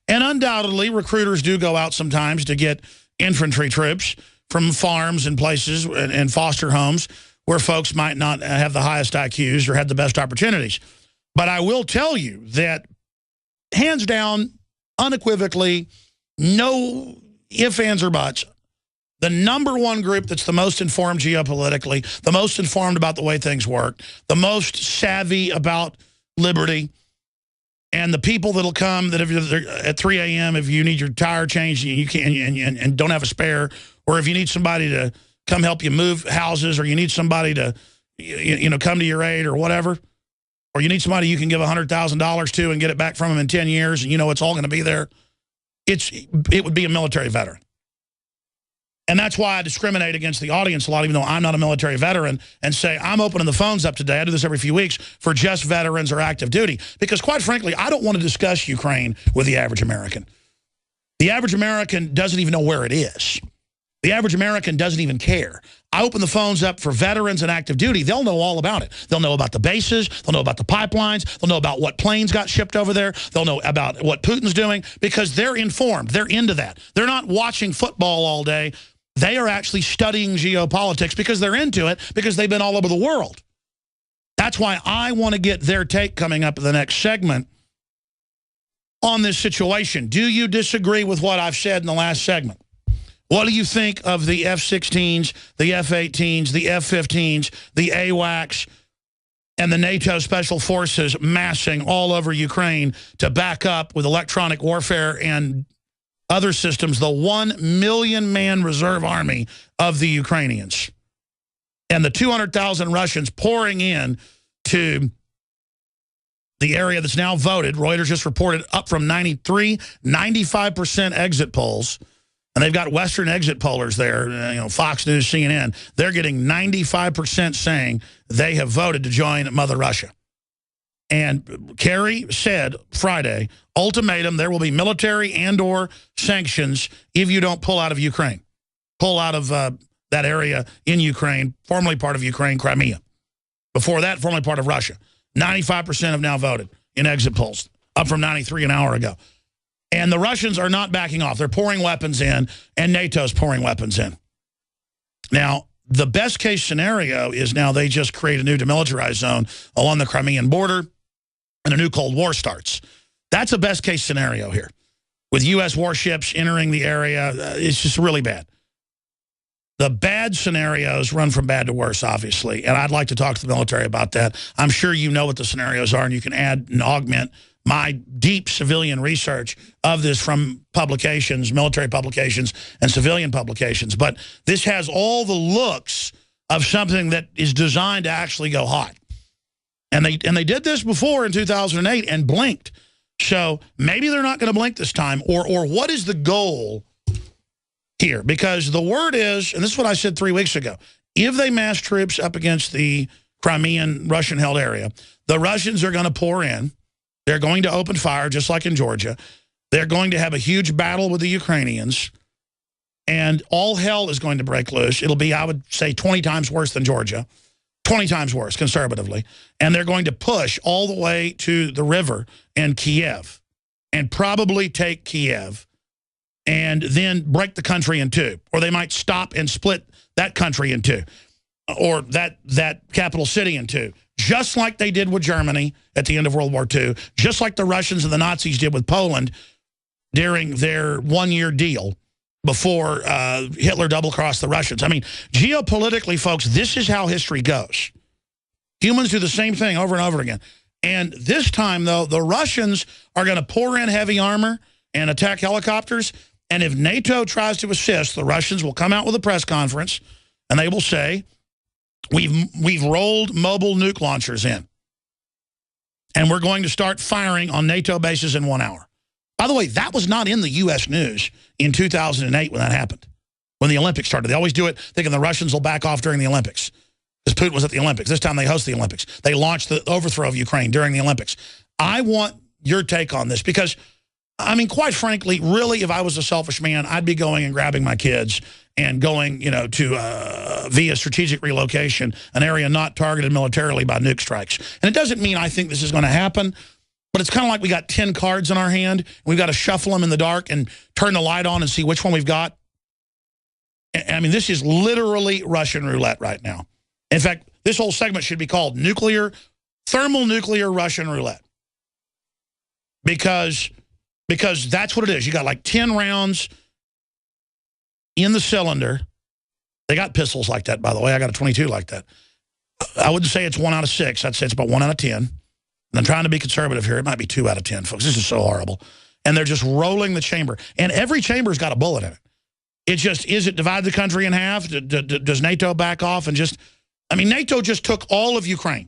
S1: And undoubtedly, recruiters do go out sometimes to get infantry troops from farms and places and foster homes where folks might not have the highest IQs or had the best opportunities. But I will tell you that, hands down, unequivocally, no ifs, ands, or buts, the number one group that's the most informed geopolitically, the most informed about the way things work, the most savvy about liberty, and the people that'll come that if you're at 3 a.m. if you need your tire changed and you can't and don't have a spare, or if you need somebody to come help you move houses, or you need somebody to come to your aid or whatever, or you need somebody you can give $100,000 to and get it back from them in 10 years, and it's all going to be there, it would be a military veteran. And that's why I discriminate against the audience a lot, even though I'm not a military veteran, and say I'm opening the phones up today. I do this every few weeks for just veterans or active duty. Because quite frankly, I don't want to discuss Ukraine with the average American. The average American doesn't even know where it is. The average American doesn't even care. I open the phones up for veterans and active duty. They'll know all about it. They'll know about the bases. They'll know about the pipelines. They'll know about what planes got shipped over there. They'll know about what Putin's doing, because they're informed. They're into that. They're not watching football all day. They are actually studying geopolitics because they're into it, because they've been all over the world. That's why I want to get their take coming up in the next segment on this situation. Do you disagree with what I've said in the last segment? What do you think of the F-16s, the F-18s, the F-15s, the AWACS, and the NATO Special Forces massing all over Ukraine to back up with electronic warfare and other systems, the 1 million-man reserve army of the Ukrainians, and the 200,000 Russians pouring in to the area that's now voted? Reuters just reported up from 95% exit polls, and they've got Western exit pollers there, Fox News, CNN. They're getting 95% saying they have voted to join Mother Russia. And Kerry said Friday, ultimatum, there will be military and/or sanctions if you don't pull out of Ukraine. Pull out of that area in Ukraine, formerly part of Ukraine, Crimea. Before that, formerly part of Russia. 95% have now voted in exit polls, up from 93 an hour ago. And the Russians are not backing off. They're pouring weapons in, and NATO's pouring weapons in. Now, the best case scenario is now they just create a new demilitarized zone along the Crimean border, and a new Cold War starts. That's a best case scenario here. With U.S. warships entering the area, it's just really bad. The bad scenarios run from bad to worse, obviously, and I'd like to talk to the military about that. I'm sure you know what the scenarios are, and you can add and augment my deep civilian research of this from publications, military publications, and civilian publications. But this has all the looks of something that is designed to actually go hot. And they did this before in 2008 and blinked. So maybe they're not going to blink this time. Or what is the goal here? Because the word is, and this is what I said 3 weeks ago, if they mass troops up against the Crimean Russian-held area, the Russians are going to pour in. They're going to open fire, just like in Georgia. They're going to have a huge battle with the Ukrainians. And all hell is going to break loose. It'll be, I would say, 20 times worse than Georgia. 20 times worse, conservatively. And they're going to push all the way to the river and Kiev, and probably take Kiev, and then break the country in two. Or they might stop and split that country in two, or that capital city in two, just like they did with Germany at the end of World War II, just like the Russians and the Nazis did with Poland during their one-year deal before Hitler double-crossed the Russians. I mean, geopolitically, folks, this is how history goes. Humans do the same thing over and over again. And this time, though, the Russians are going to pour in heavy armor and attack helicopters. And if NATO tries to assist, the Russians will come out with a press conference, and they will say, We've rolled mobile nuke launchers in. And we're going to start firing on NATO bases in 1 hour. By the way, that was not in the U.S. news in 2008 when that happened, when the Olympics started. They always do it thinking the Russians will back off during the Olympics, because Putin was at the Olympics. This time they host the Olympics. They launched the overthrow of Ukraine during the Olympics. I want your take on this because, I mean, quite frankly, really, if I was a selfish man, I'd be going and grabbing my kids and going, you know, to via strategic relocation, an area not targeted militarily by nuke strikes. And it doesn't mean I think this is going to happen, but it's kind of like we got 10 cards in our hand. And we've got to shuffle them in the dark and turn the light on and see which one we've got. I mean, this is literally Russian roulette right now. In fact, this whole segment should be called thermal-nuclear Russian roulette. Because that's what it is. You got like 10 rounds in the cylinder. They got pistols like that, by the way. I got a 22 like that. I wouldn't say it's 1 out of 6. I'd say it's about 1 out of 10. And I'm trying to be conservative here. It might be 2 out of 10, folks. This is so horrible. And they're just rolling the chamber. And every chamber's got a bullet in it. It just, is it divide the country in half? Does NATO back off and just, I mean, NATO just took all of Ukraine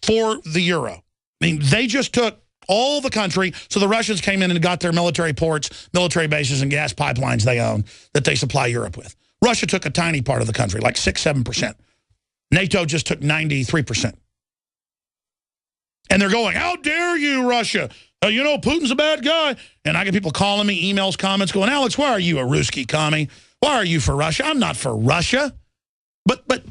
S1: for the euro. I mean, they just took all the country, so the Russians came in and got their military ports, military bases, and gas pipelines they own that they supply Europe with. Russia took a tiny part of the country, like 6-7%. NATO just took 93%. And they're going, how dare you, Russia? You know, Putin's a bad guy. And I get people calling me, emails, comments, going, Alex, why are you a Ruski commie? Why are you for Russia? I'm not for Russia. But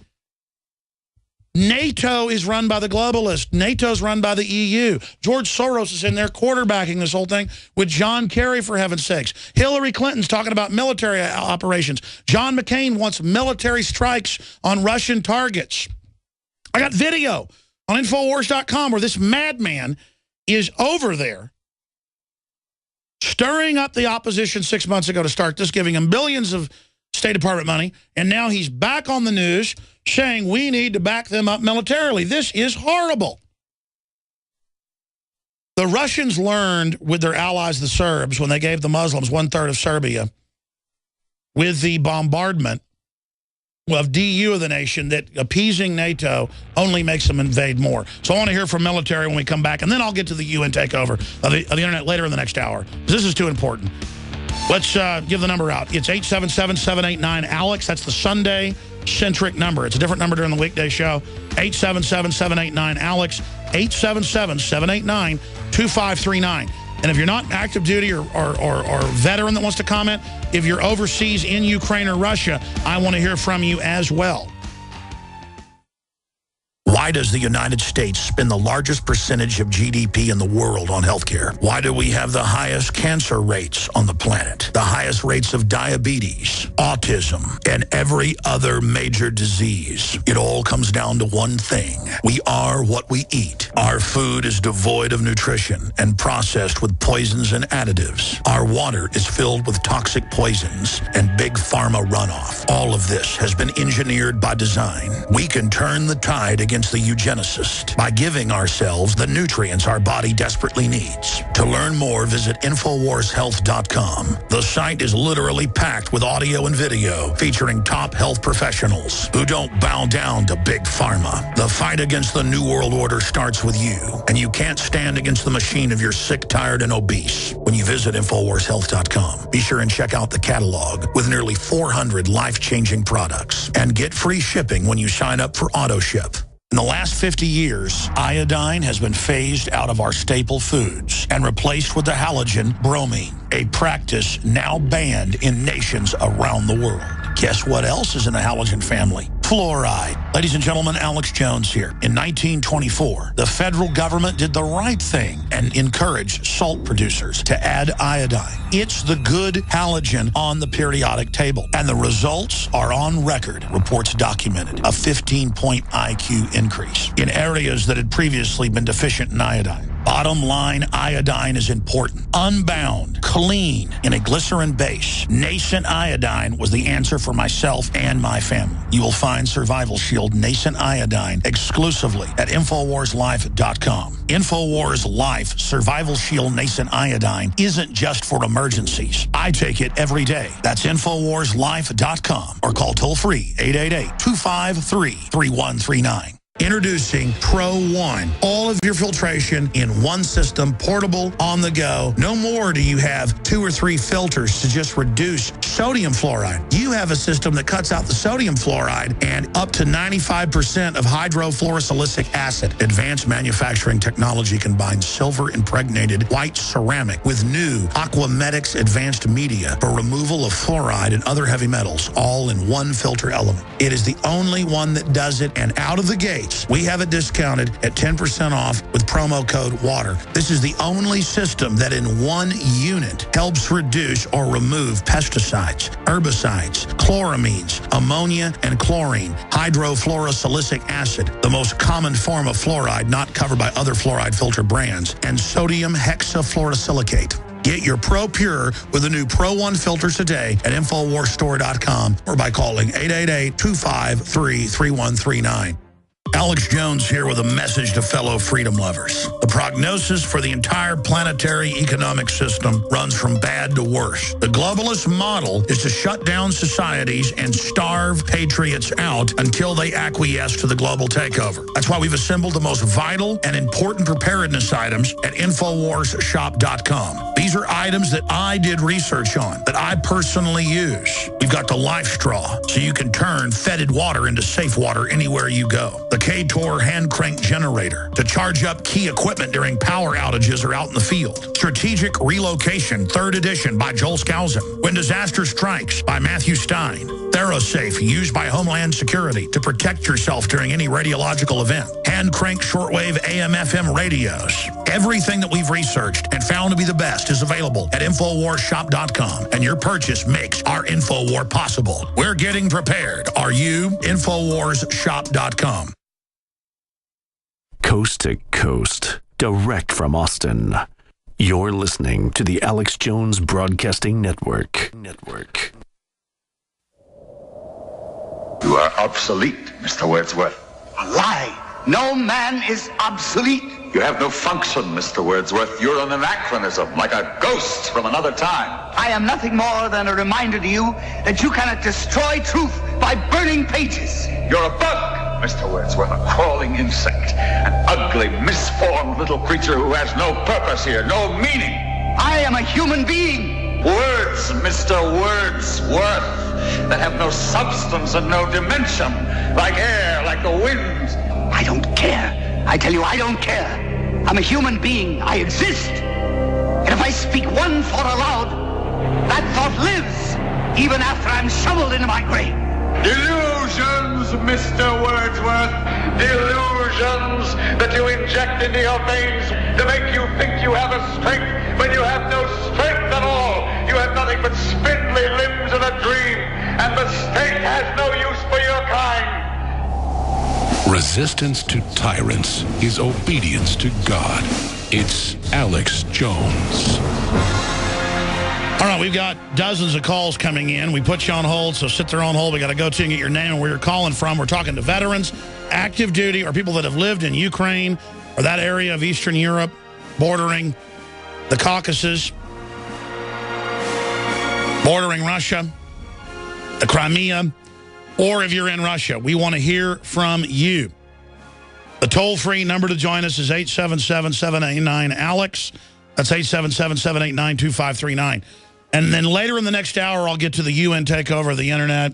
S1: NATO is run by the globalists. NATO's run by the EU. George Soros is in there quarterbacking this whole thing with John Kerry, for heaven's sakes. Hillary Clinton's talking about military operations. John McCain wants military strikes on Russian targets. I got video on Infowars.com where this madman is over there stirring up the opposition 6 months ago to start this, giving him billions of State Department money, and now he's back on the news saying we need to back them up militarily. This is horrible. The Russians learned with their allies, the Serbs, when they gave the Muslims 1/3 of Serbia, with the bombardment of DU of the nation, that appeasing NATO only makes them invade more. So I want to hear from military when we come back, and then I'll get to the UN takeover of the Internet later in the next hour. This is too important. Let's give the number out. It's 877-789-ALEX. That's the Sunday-centric number. It's a different number during the weekday show. 877-789-ALEX. 877-789-2539. And if you're not active duty or veteran that wants to comment, if you're overseas in Ukraine or Russia, I want to hear from you as well. Why does the United States spend the largest percentage of GDP in the world on healthcare? Why do we have the highest cancer rates on the planet, the highest rates of diabetes, autism, and every other major disease? It all comes down to one thing. We are what we eat. Our food is devoid of nutrition and processed with poisons and additives. Our water is filled with toxic poisons and big pharma runoff. All of this has been engineered by design. We can turn the tide against the eugenicist by giving ourselves the nutrients our body desperately needs. To learn more, visit InfoWarsHealth.com. The site is literally packed with audio and video featuring top health professionals who don't bow down to big pharma. The fight against the New World Order starts with you, and you can't stand against the machine if you're sick, tired, and obese. When you visit InfoWarsHealth.com, be sure and check out the catalog with nearly 400 life-changing products, and get free shipping when you sign up for AutoShip. In the last 50 years, iodine has been phased out of our staple foods and replaced with the halogen bromine, a practice now banned in nations around the world. Guess what else is in the halogen family? Fluoride. Ladies and gentlemen, Alex Jones here. In 1924, the federal government did the right thing and encouraged salt producers to add iodine. It's the good halogen on the periodic table, and the results are on record. Reports documented a 15-point IQ increase in areas that had previously been deficient in iodine. Bottom line, iodine is important. Unbound, clean, in a glycerin base. Nascent iodine was the answer for myself and my family. You will find Survival Shield Nascent Iodine exclusively at InfoWarsLife.com. InfoWars Life Survival Shield Nascent Iodine isn't just for emergencies. I take it every day. That's InfoWarsLife.com or call toll-free 888-253-3139. Introducing Pro One. All of your filtration in one system, portable, on the go. No more do you have 2 or 3 filters to just reduce sodium fluoride. You have a system that cuts out the sodium fluoride and up to 95% of hydrofluorosilicic acid. Advanced manufacturing technology combines silver-impregnated white ceramic with new Aquamedics advanced media for removal of fluoride and other heavy metals, all in one filter element. It is the only one that does it, and out of the gate, we have it discounted at 10% off with promo code WATER. This is the only system that in one unit helps reduce or remove pesticides, herbicides, chloramines, ammonia, and chlorine, hydrofluorosilicic acid, the most common form of fluoride not covered by other fluoride filter brands, and sodium hexafluorosilicate. Get your Pro Pure with the new Pro One filters today at InfoWarsStore.com or by calling 888-253-3139. Alex Jones here with a message to fellow freedom lovers. The prognosis for the entire planetary economic system runs from bad to worse. The globalist model is to shut down societies and starve patriots out until they acquiesce to the global takeover. That's why we've assembled the most vital and important preparedness items at InfoWarsShop.com. These are items that I did research on, that I personally use. We've got the Life Straw, so you can turn fetid water into safe water anywhere you go. The K-Tor hand crank generator to charge up key equipment during power outages or out in the field. Strategic Relocation, 3rd edition by Joel Skousen. When Disaster Strikes by Matthew Stein. ThyroSafe, used by Homeland Security to protect yourself during any radiological event. Hand crank shortwave AM/FM radios. Everything that we've researched and found to be the best is available at InfoWarsShop.com, and your purchase makes our InfoWar possible. We're getting prepared. Are you? InfoWarsShop.com.
S19: Coast to coast, direct from Austin. You're listening to the Alex Jones Broadcasting Network.
S20: You are obsolete, Mr. Wordsworth.
S21: A lie. No man is obsolete.
S20: You have no function, Mr. Wordsworth. You're an anachronism, like a ghost from another time.
S21: I am nothing more than a reminder to you that you cannot destroy truth by burning pages.
S20: You're a bug, Mr. Wordsworth, a crawling insect, an ugly, misformed little creature who has no purpose here, no meaning.
S21: I am a human being.
S20: Words, Mr. Wordsworth, that have no substance and no dimension, like air, like the wind.
S21: I don't care. I tell you, I don't care. I'm a human being. I exist. And if I speak one thought aloud, that thought lives, even after I'm shoveled into my grave.
S20: Delusions, Mr. Wordsworth. Delusions that you inject into your veins to make you think you have a strength when you have no strength at all. You have nothing but spindly limbs and a dream, and the state has no use for your kind.
S18: Resistance to tyrants is obedience to God. It's Alex Jones.
S1: All right, we've got dozens of calls coming in. We put you on hold, so sit there on hold. We got to go to and get your name and where you're calling from. We're talking to veterans, active duty, or people that have lived in Ukraine or that area of Eastern Europe bordering the Caucasus, bordering Russia, the Crimea, or if you're in Russia. We want to hear from you. The toll-free number to join us is 877-789-ALEX. That's 877-789-2539. And then later in the next hour, I'll get to the UN takeover of the internet.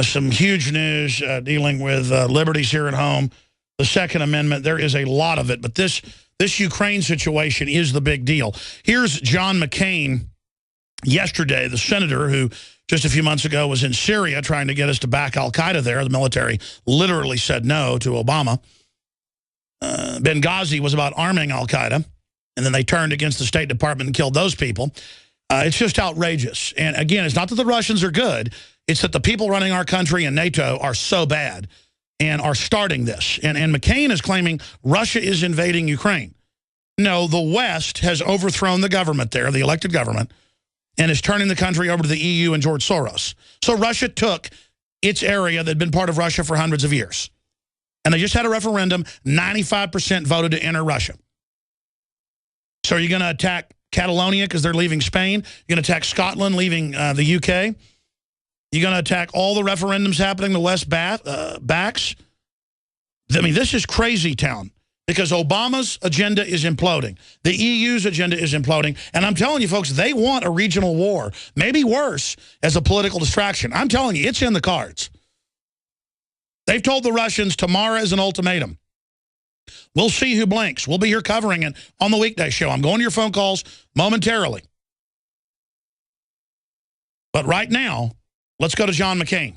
S1: Some huge news dealing with liberties here at home. The Second Amendment, there is a lot of it. But this Ukraine situation is the big deal. Here's John McCain yesterday, the senator who just a few months ago was in Syria trying to get us to back al-Qaeda there. The military literally said no to Obama. Benghazi was about arming al-Qaeda, and then they turned against the State Department and killed those people. It's just outrageous. And again, it's not that the Russians are good. It's that the people running our country and NATO are so bad and are starting this. And McCain is claiming Russia is invading Ukraine. No, the West has overthrown the government there, the elected government, and is turning the country over to the EU and George Soros. So Russia took its area that had been part of Russia for hundreds of years. And they just had a referendum. 95% voted to enter Russia. So are you going to attack Catalonia because they're leaving Spain? You're going to attack Scotland leaving the UK? You're going to attack all the referendums happening the West backs? I mean, this is crazy town. Because Obama's agenda is imploding. The EU's agenda is imploding. And I'm telling you, folks, they want a regional war. Maybe worse as a political distraction. I'm telling you, it's in the cards. They've told the Russians tomorrow is an ultimatum. We'll see who blinks. We'll be here covering it on the weekday show. I'm going to your phone calls momentarily. But right now, let's go to John McCain.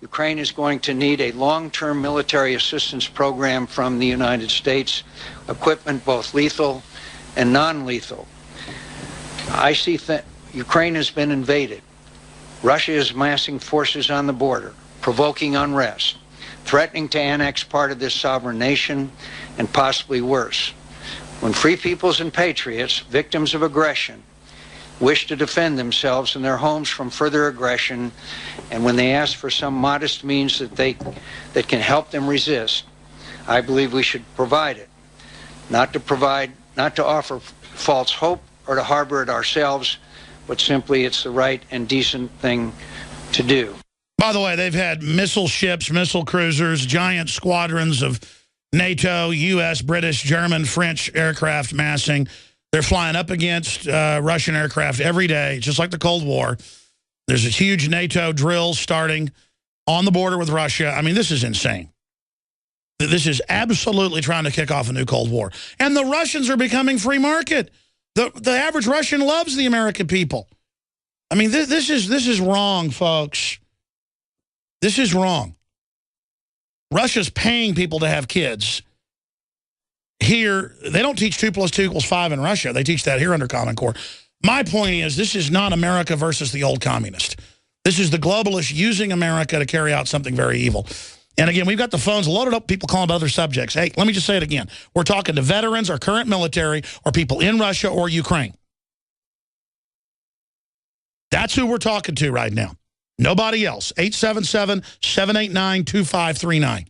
S4: Ukraine is going to need a long-term military assistance program from the United States, equipment both lethal and non-lethal. I see Ukraine has been invaded. Russia is massing forces on the border, provoking unrest, threatening to annex part of this sovereign nation, and possibly worse. When free peoples and patriots, victims of aggression, wish to defend themselves and their homes from further aggression, and when they ask for some modest means that can help them resist, I believe we should provide it. Not to offer false hope or to harbor it ourselves, but simply it's the right and decent thing to do.
S1: By the way, they've had missile ships, missile cruisers, giant squadrons of NATO, U.S., British, German, French aircraft massing. They're flying up against Russian aircraft every day, just like the Cold War. There's a huge NATO drill starting on the border with Russia. I mean, this is insane. This is absolutely trying to kick off a new Cold War. And the Russians are becoming free market. The average Russian loves the American people. I mean, this is wrong, folks. This is wrong. Russia's paying people to have kids. Here, they don't teach 2 + 2 = 5 in Russia. They teach that here under Common Core. My point is, this is not America versus the old communist. This is the globalists using America to carry out something very evil. And again, we've got the phones loaded up, people calling about other subjects. Hey, let me just say it again. We're talking to veterans or current military or people in Russia or Ukraine. That's who we're talking to right now. Nobody else. 877-789-2539.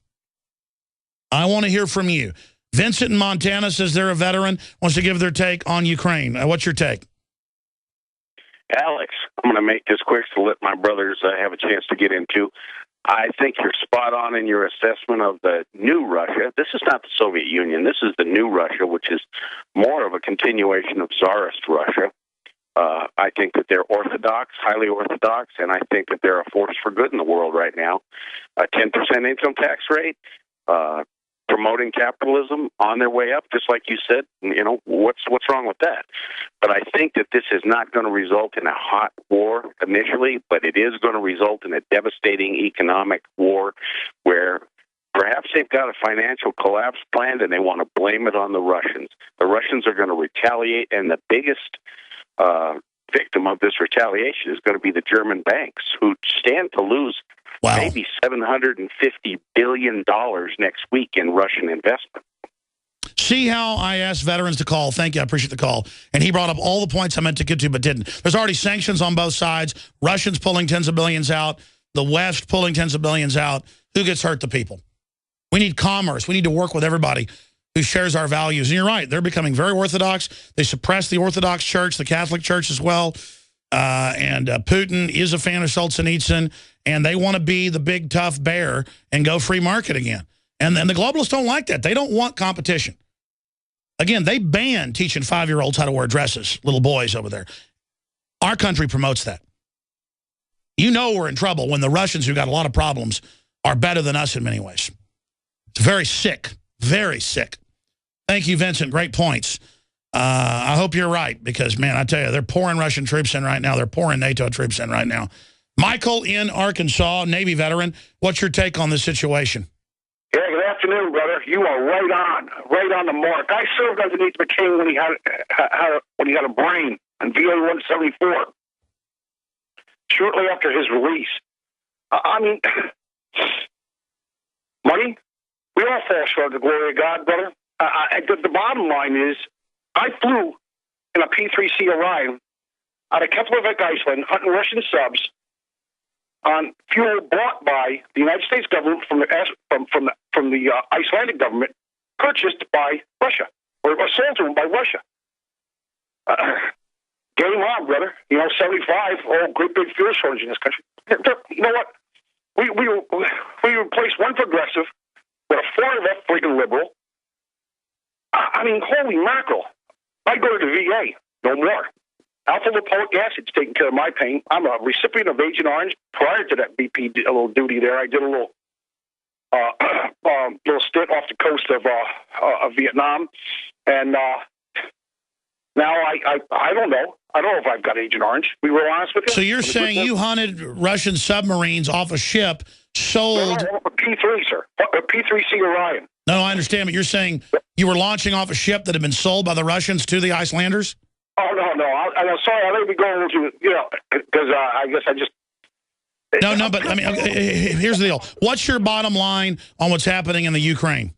S1: I want to hear from you. Vincent in Montana says they're a veteran, wants to give their take on Ukraine. What's your take?
S22: Alex, I'm going to make this quick to let my brothers have a chance to get into. I think you're spot on in your assessment of the new Russia. This is not the Soviet Union. This is the new Russia, which is more of a continuation of Tsarist Russia. I think that they're orthodox, highly orthodox, and I think that they're a force for good in the world right now. A 10% income tax rate, promoting capitalism on their way up, just like you said. You know, what's wrong with that? But I think that this is not going to result in a hot war initially, but it is going to result in a devastating economic war where perhaps they've got a financial collapse planned and they want to blame it on the Russians. The Russians are going to retaliate, and the biggest victim of this retaliation is going to be the German banks, who stand to lose maybe $750 billion next week in Russian investment.
S1: See how I asked veterans to call. Thank you. I appreciate the call. And he brought up all the points I meant to get to but didn't. There's already sanctions on both sides. Russians pulling tens of billions out. The West pulling tens of billions out. Who gets hurt? The people. We need commerce. We need to work with everybody who shares our values. And you're right. They're becoming very orthodox. They suppress the Orthodox Church, the Catholic Church as well. And Putin is a fan of Solzhenitsyn. And they want to be the big, tough bear and go free market again. And the globalists don't like that. They don't want competition. Again, they ban teaching 5-year-olds how to wear dresses, little boys over there. Our country promotes that. You know we're in trouble when the Russians, who got a lot of problems, are better than us in many ways. It's very sick, very sick. Thank you, Vincent. Great points. I hope you're right because, man, I tell you, they're pouring Russian troops in right now. They're pouring NATO troops in right now. Michael in Arkansas, Navy veteran, what's your take on this situation?
S23: Yeah, good afternoon, brother. You are right on the mark. I served underneath McCain when he had a brain on VA-174. Shortly after his release, I mean, money. We all fall short of the glory of God, brother. The bottom line is, I flew in a P-3C Orion out of Keflavik, Iceland, hunting Russian subs on fuel bought by the United States government from the Icelandic government, purchased by Russia, or sold to them by Russia. Game on, brother. 75, great big fuel shortage in this country. You know what? We replaced one progressive with a far left freaking liberal. I mean, holy mackerel. I go to the VA, no more. Alpha lipoic acid's taking care of my pain. I'm a recipient of Agent Orange. Prior to that BP little duty there, I did a little stint off the coast of Vietnam, and now I don't know. I don't know if I've got Agent Orange. Be real honest with you.
S1: So you're saying you hunted Russian submarines off a ship, sold...
S23: No, a P-3, sir. A P-3C Orion.
S1: No, I understand, but you're saying you were launching off a ship that had been sold by the Russians to the Icelanders?
S23: Oh, no. I'm sorry. I may be going to, because I guess I just...
S1: No, but I mean, here's the deal. What's your bottom line on what's happening in the Ukraine?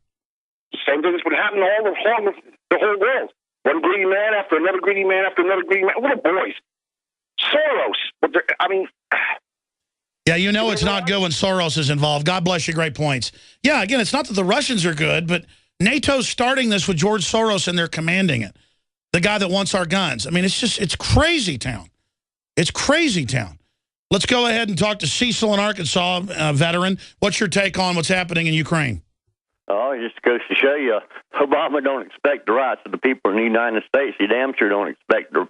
S23: Same thing that's been happening all along the whole world. One greedy man after another greedy man after another greedy man. Little boys. Soros. But I mean...
S1: Yeah, it's not good when Soros is involved. God bless you. Great points. Yeah, again, it's not that the Russians are good, but NATO's starting this with George Soros, and they're commanding it. The guy that wants our guns. I mean, it's crazy town. It's crazy town. Let's go ahead and talk to Cecil in Arkansas, veteran. What's your take on what's happening in Ukraine?
S5: Oh, it just goes to show you, Obama don't expect the rights of the people in the United States. He damn sure don't expect to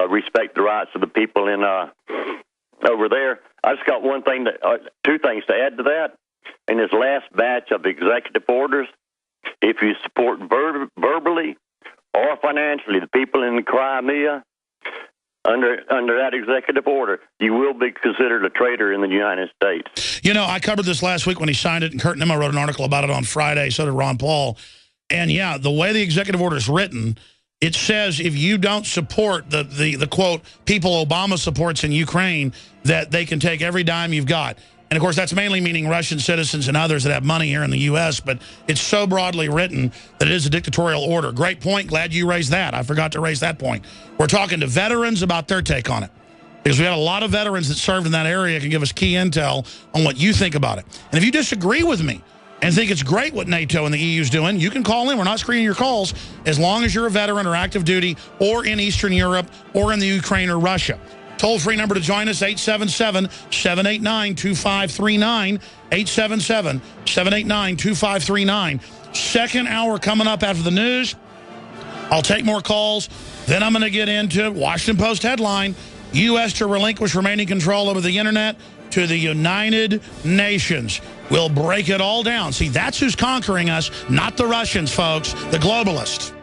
S5: respect the rights of the people in over there. I just got two things to add to that. In his last batch of executive orders, if you support verbally or financially the people in the Crimea under that executive order, you will be considered a traitor in the United States.
S1: I covered this last week when he signed it, and Kurt Nimmo wrote an article about it on Friday, so did Ron Paul. And, yeah, the way the executive order is written, it says if you don't support the quote, people Obama supports in Ukraine, that they can take every dime you've got. And, of course, that's mainly meaning Russian citizens and others that have money here in the U.S., but it's so broadly written that it is a dictatorial order. Great point. Glad you raised that. I forgot to raise that point. We're talking to veterans about their take on it, because we had a lot of veterans that served in that area can give us key intel on what you think about it. And if you disagree with me and think it's great what NATO and the EU is doing, you can call in. We're not screening your calls as long as you're a veteran or active duty or in Eastern Europe or in the Ukraine or Russia. Toll-free number to join us, 877-789-2539, 877-789-2539. Second hour coming up after the news. I'll take more calls. Then I'm going to get into Washington Post headline, U.S. to relinquish remaining control over the Internet to the United Nations. We'll break it all down. See, that's who's conquering us, not the Russians, folks, the globalists.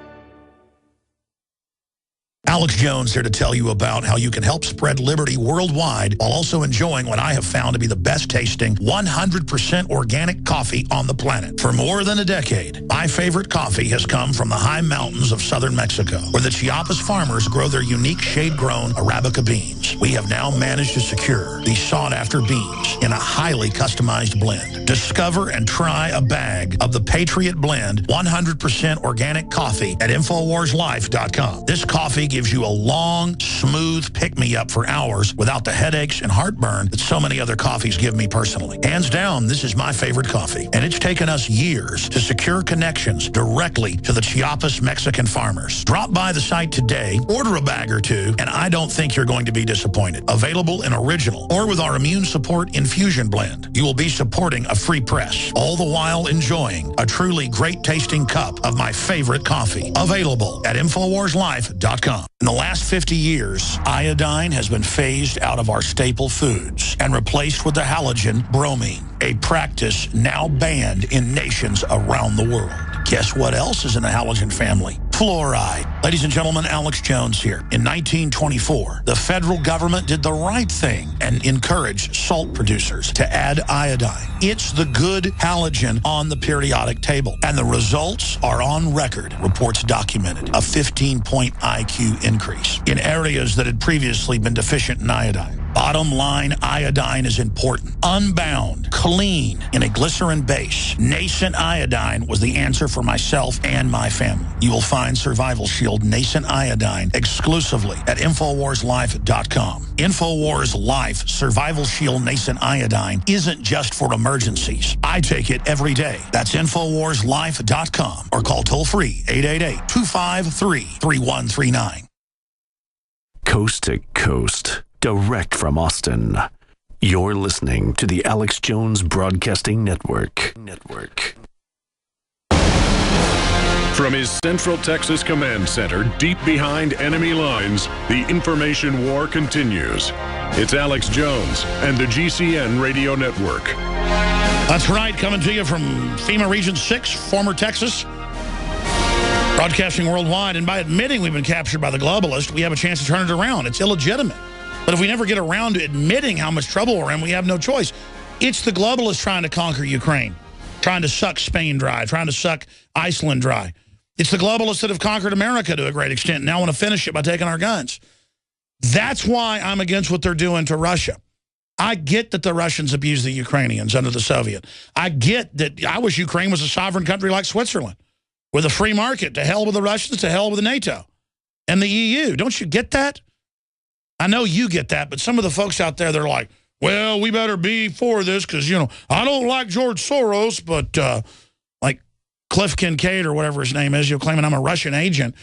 S1: Alex Jones here to tell you about how you can help spread liberty worldwide while also enjoying what I have found to be the best tasting 100% organic coffee on the planet. For more than a decade, my favorite coffee has come from the high mountains of southern Mexico, where the Chiapas farmers grow their unique shade-grown Arabica beans. We have now managed to secure these sought-after beans in a highly customized blend. Discover and try a bag of the Patriot Blend 100% organic coffee at InfoWarsLife.com. This coffee gives you a long, smooth pick-me-up for hours without the headaches and heartburn that so many other coffees give me personally. Hands down, this is my favorite coffee, and it's taken us years to secure connections directly to the Chiapas Mexican farmers. Drop by the site today, order a bag or two, and I don't think you're going to be disappointed. Available in original or with our Immune Support Infusion Blend. You will be supporting a free press, all the while enjoying a truly great-tasting cup of my favorite coffee. Available at InfoWarsLife.com. In the last 50 years, iodine has been phased out of our staple foods and replaced with the halogen bromine, a practice now banned in nations around the world. Guess what else is in the halogen family? Fluoride. Ladies and gentlemen, Alex Jones here. In 1924, the federal government did the right thing and encouraged salt producers to add iodine. It's the good halogen on the periodic table. And the results are on record. Reports documented a 15-point IQ increase in areas that had previously been deficient in iodine. Bottom line, iodine is important. Unbound, clean, in a glycerin base. Nascent iodine was the answer for myself and my family. You will find Survival Shield Nascent Iodine exclusively at InfoWarsLife.com. InfoWars Life Survival Shield Nascent Iodine isn't just for emergencies. I take it every day. That's InfoWarsLife.com or call toll-free 888-253-3139.
S19: Coast to coast, direct from Austin. You're listening to the Alex Jones Broadcasting Network.
S18: From his Central Texas Command Center, deep behind enemy lines, the information war continues. It's Alex Jones and the GCN Radio Network.
S1: That's right, coming to you from FEMA Region 6, former Texas. Broadcasting worldwide, and by admitting we've been captured by the globalists, we have a chance to turn it around. It's illegitimate. But if we never get around to admitting how much trouble we're in, we have no choice. It's the globalists trying to conquer Ukraine, trying to suck Spain dry, trying to suck Iceland dry. It's the globalists that have conquered America to a great extent and now want to finish it by taking our guns. That's why I'm against what they're doing to Russia. I get that the Russians abused the Ukrainians under the Soviet. I get that I wish Ukraine was a sovereign country like Switzerland, with a free market. To hell with the Russians, to hell with the NATO and the EU. Don't you get that? I know you get that, but some of the folks out there, they're like, well, we better be for this because, you know, I don't like George Soros, but like Cliff Kincaid or whatever his name is, you're claiming I'm a Russian agent.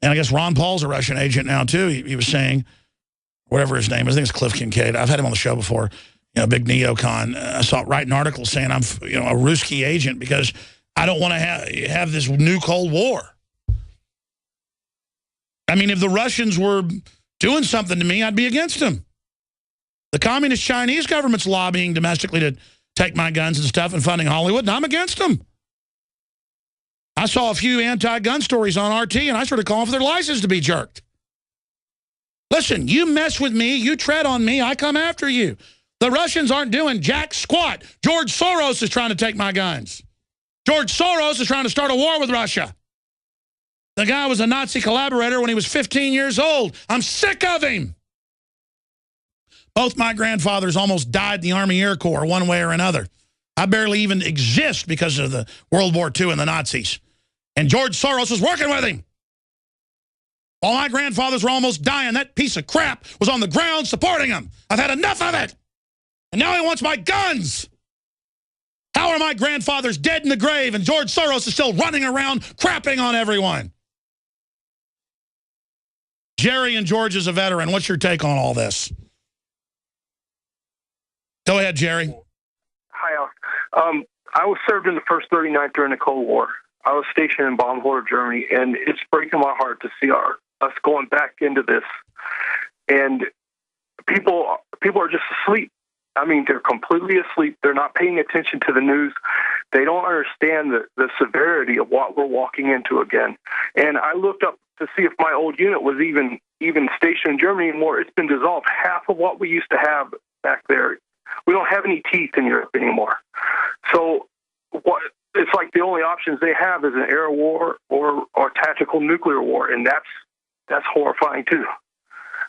S1: And I guess Ron Paul's a Russian agent now, too. He was saying, whatever his name is, I think it's Cliff Kincaid. I've had him on the show before, you know, big neocon. I saw it write an article saying I'm, you know, a Ruski agent because I don't want to have this new Cold War. I mean, if the Russians were doing something to me, I'd be against them. The communist Chinese government's lobbying domestically to take my guns and stuff and funding Hollywood, and I'm against them. I saw a few anti-gun stories on RT, and I started calling for their license to be jerked. Listen, you mess with me, you tread on me, I come after you. The Russians aren't doing jack squat. George Soros is trying to take my guns. George Soros is trying to start a war with Russia. The guy was a Nazi collaborator when he was 15 years old. I'm sick of him. Both my grandfathers almost died in the Army Air Corps one way or another. I barely even exist because of the World War II and the Nazis. And George Soros was working with him. While my grandfathers were almost dying, that piece of crap was on the ground supporting him. I've had enough of it. And now he wants my guns. How are my grandfathers dead in the grave and George Soros is still running around crapping on everyone? Jerry and George is a veteran. What's your take on all this? Go ahead, Jerry.
S6: Hi, Al. I was served in the first 39th during the Cold War. I was stationed in Baumholder, Germany, and it's breaking my heart to see us going back into this. And people are just asleep. I mean, they're completely asleep. They're not paying attention to the news. They don't understand the severity of what we're walking into again. And I looked up to see if my old unit was even stationed in Germany anymore. It's been dissolved. Half of what we used to have back there. We don't have any teeth in Europe anymore. So it's like the only options they have is an air war or tactical nuclear war, and that's horrifying too.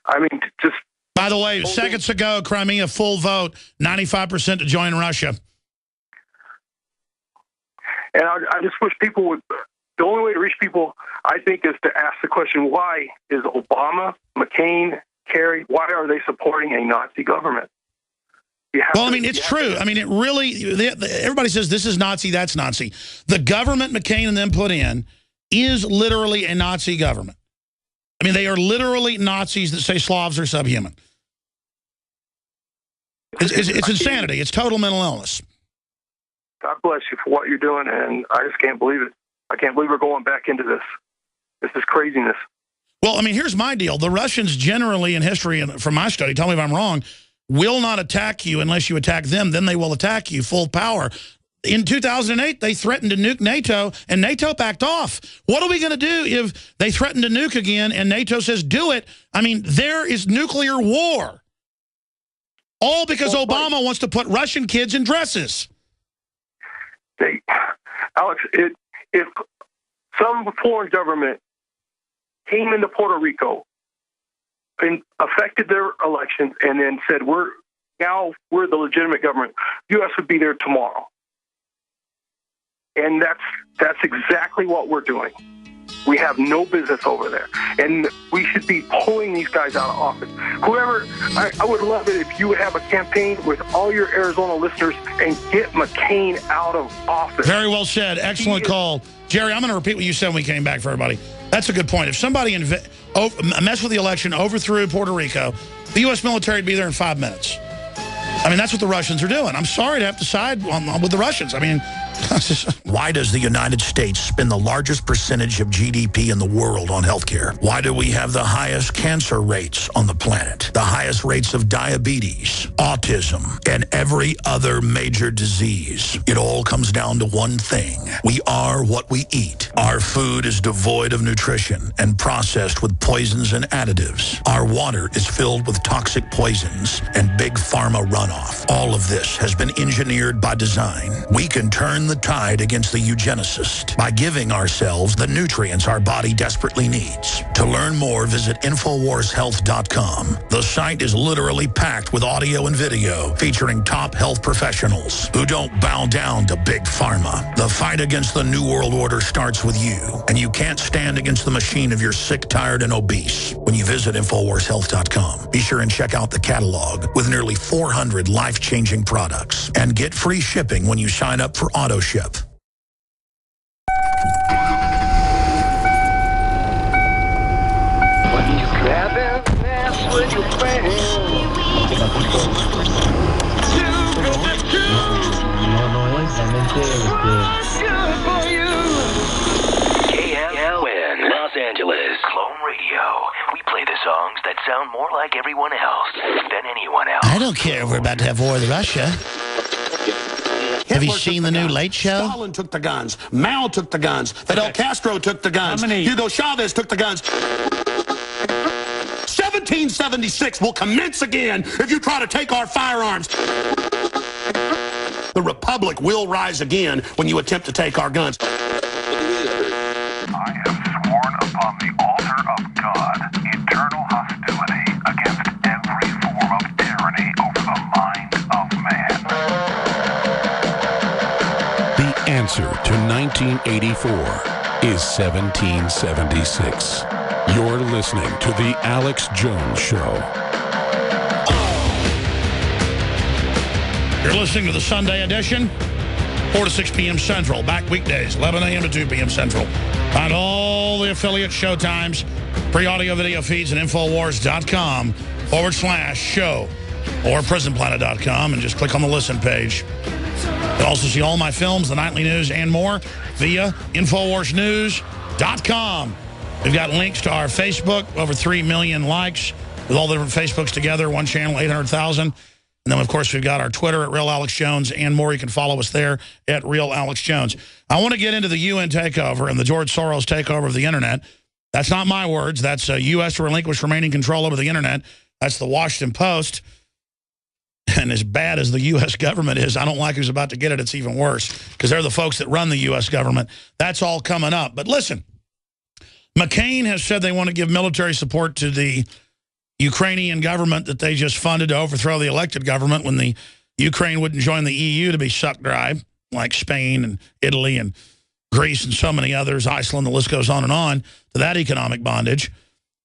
S6: I mean, just.
S1: By the way, seconds ago, Crimea full vote, 95% to join Russia.
S6: And I just wish people would. The only way to reach people, I think, is to ask the question: why is Obama, McCain, Kerry? Why are they supporting a Nazi government?
S1: Well, I mean, it's true. I mean, it really, everybody says this is Nazi, that's Nazi. The government McCain and them put in is literally a Nazi government. I mean, they are literally Nazis that say Slavs are subhuman. It's insanity. It's total mental illness.
S6: God bless you for what you're doing, and I just can't believe it. I can't believe we're going back into this. This is craziness.
S1: Well, I mean, here's my deal. The Russians generally in history, and from my study, tell me if I'm wrong, will not attack you unless you attack them. Then they will attack you full power. In 2008, they threatened to nuke NATO, and NATO backed off. What are we going to do if they threaten to nuke again and NATO says, do it? I mean, there is nuclear war. All because Obama wants to put Russian kids in dresses.
S6: Alex, if some foreign government came into Puerto Rico affected their elections and then said, we're the legitimate government. U.S. would be there tomorrow. And that's exactly what we're doing. We have no business over there. And we should be pulling these guys out of office. Whoever, I would love it if you would have a campaign with all your Arizona listeners and get McCain out of office.
S1: Very well said. Excellent call. Jerry, I'm going to repeat what you said when we came back for everybody. That's a good point. If somebody messed with the election, overthrew Puerto Rico, the U.S. military would be there in 5 minutes. I mean, that's what the Russians are doing. I'm sorry to have to side with the Russians. I mean, why does the United States spend the largest percentage of GDP in the world on healthcare? Why do we have the highest cancer rates on the planet, the highest rates of diabetes, autism, and every other major disease? It all comes down to one thing. We are what we eat. Our food is devoid of nutrition and processed with poisons and additives. Our water is filled with toxic poisons and big pharma runoff. All of this has been engineered by design. We can turn the tide against the eugenicist by giving ourselves the nutrients our body desperately needs. To learn more, visit InfoWarsHealth.com. The site is literally packed with audio and video featuring top health professionals who don't bow down to big pharma. The fight against the New World Order starts with you, and you can't stand against the machine if you're sick, tired, and obese. When you visit InfoWarsHealth.com, be sure and check out the catalog with nearly 400 life-changing products, and get free shipping when you sign up for AutoShip.
S20: When you grab and pass with your friends,
S2: KLN, Los Angeles. Clone Radio. We play the songs that sound more like everyone else than anyone else.
S1: I don't care if we're about to have war with Russia. Have you seen the new Late Show?
S7: Stalin took the guns. Mao took the guns. Fidel Castro took the guns. Hugo Chavez took the guns. 1776 will commence again if you try to take our firearms. The Republic will rise again when you attempt to take our guns.
S20: I have sworn upon the altar of God eternal hostility against every form of tyranny over the mind of man.
S18: The answer to 1984 is 1776. You're listening to The Alex Jones Show.
S1: You're listening to the Sunday edition, 4 to 6 p.m. Central. Back weekdays, 11 a.m. to 2 p.m. Central. Find all the affiliate show times, pre-audio video feeds at Infowars.com/show or PrisonPlanet.com, and just click on the listen page. You can also see all my films, the nightly news, and more via InfoWarsNews.com. We've got links to our Facebook, over 3 million likes, with all the different Facebooks together, one channel, 800,000. And then, of course, we've got our Twitter at Real Alex Jones and more. You can follow us there at Real Alex Jones. I want to get into the UN takeover and the George Soros takeover of the Internet. That's not my words. That's U.S. to relinquish remaining control over the Internet. That's the Washington Post. And as bad as the U.S. government is, I don't like who's about to get it. It's even worse because they're the folks that run the U.S. government. That's all coming up. But listen, McCain has said they want to give military support to the Ukrainian government that they just funded to overthrow the elected government when the Ukraine wouldn't join the EU to be sucked dry, like Spain and Italy and Greece and so many others, Iceland, the list goes on, to that economic bondage.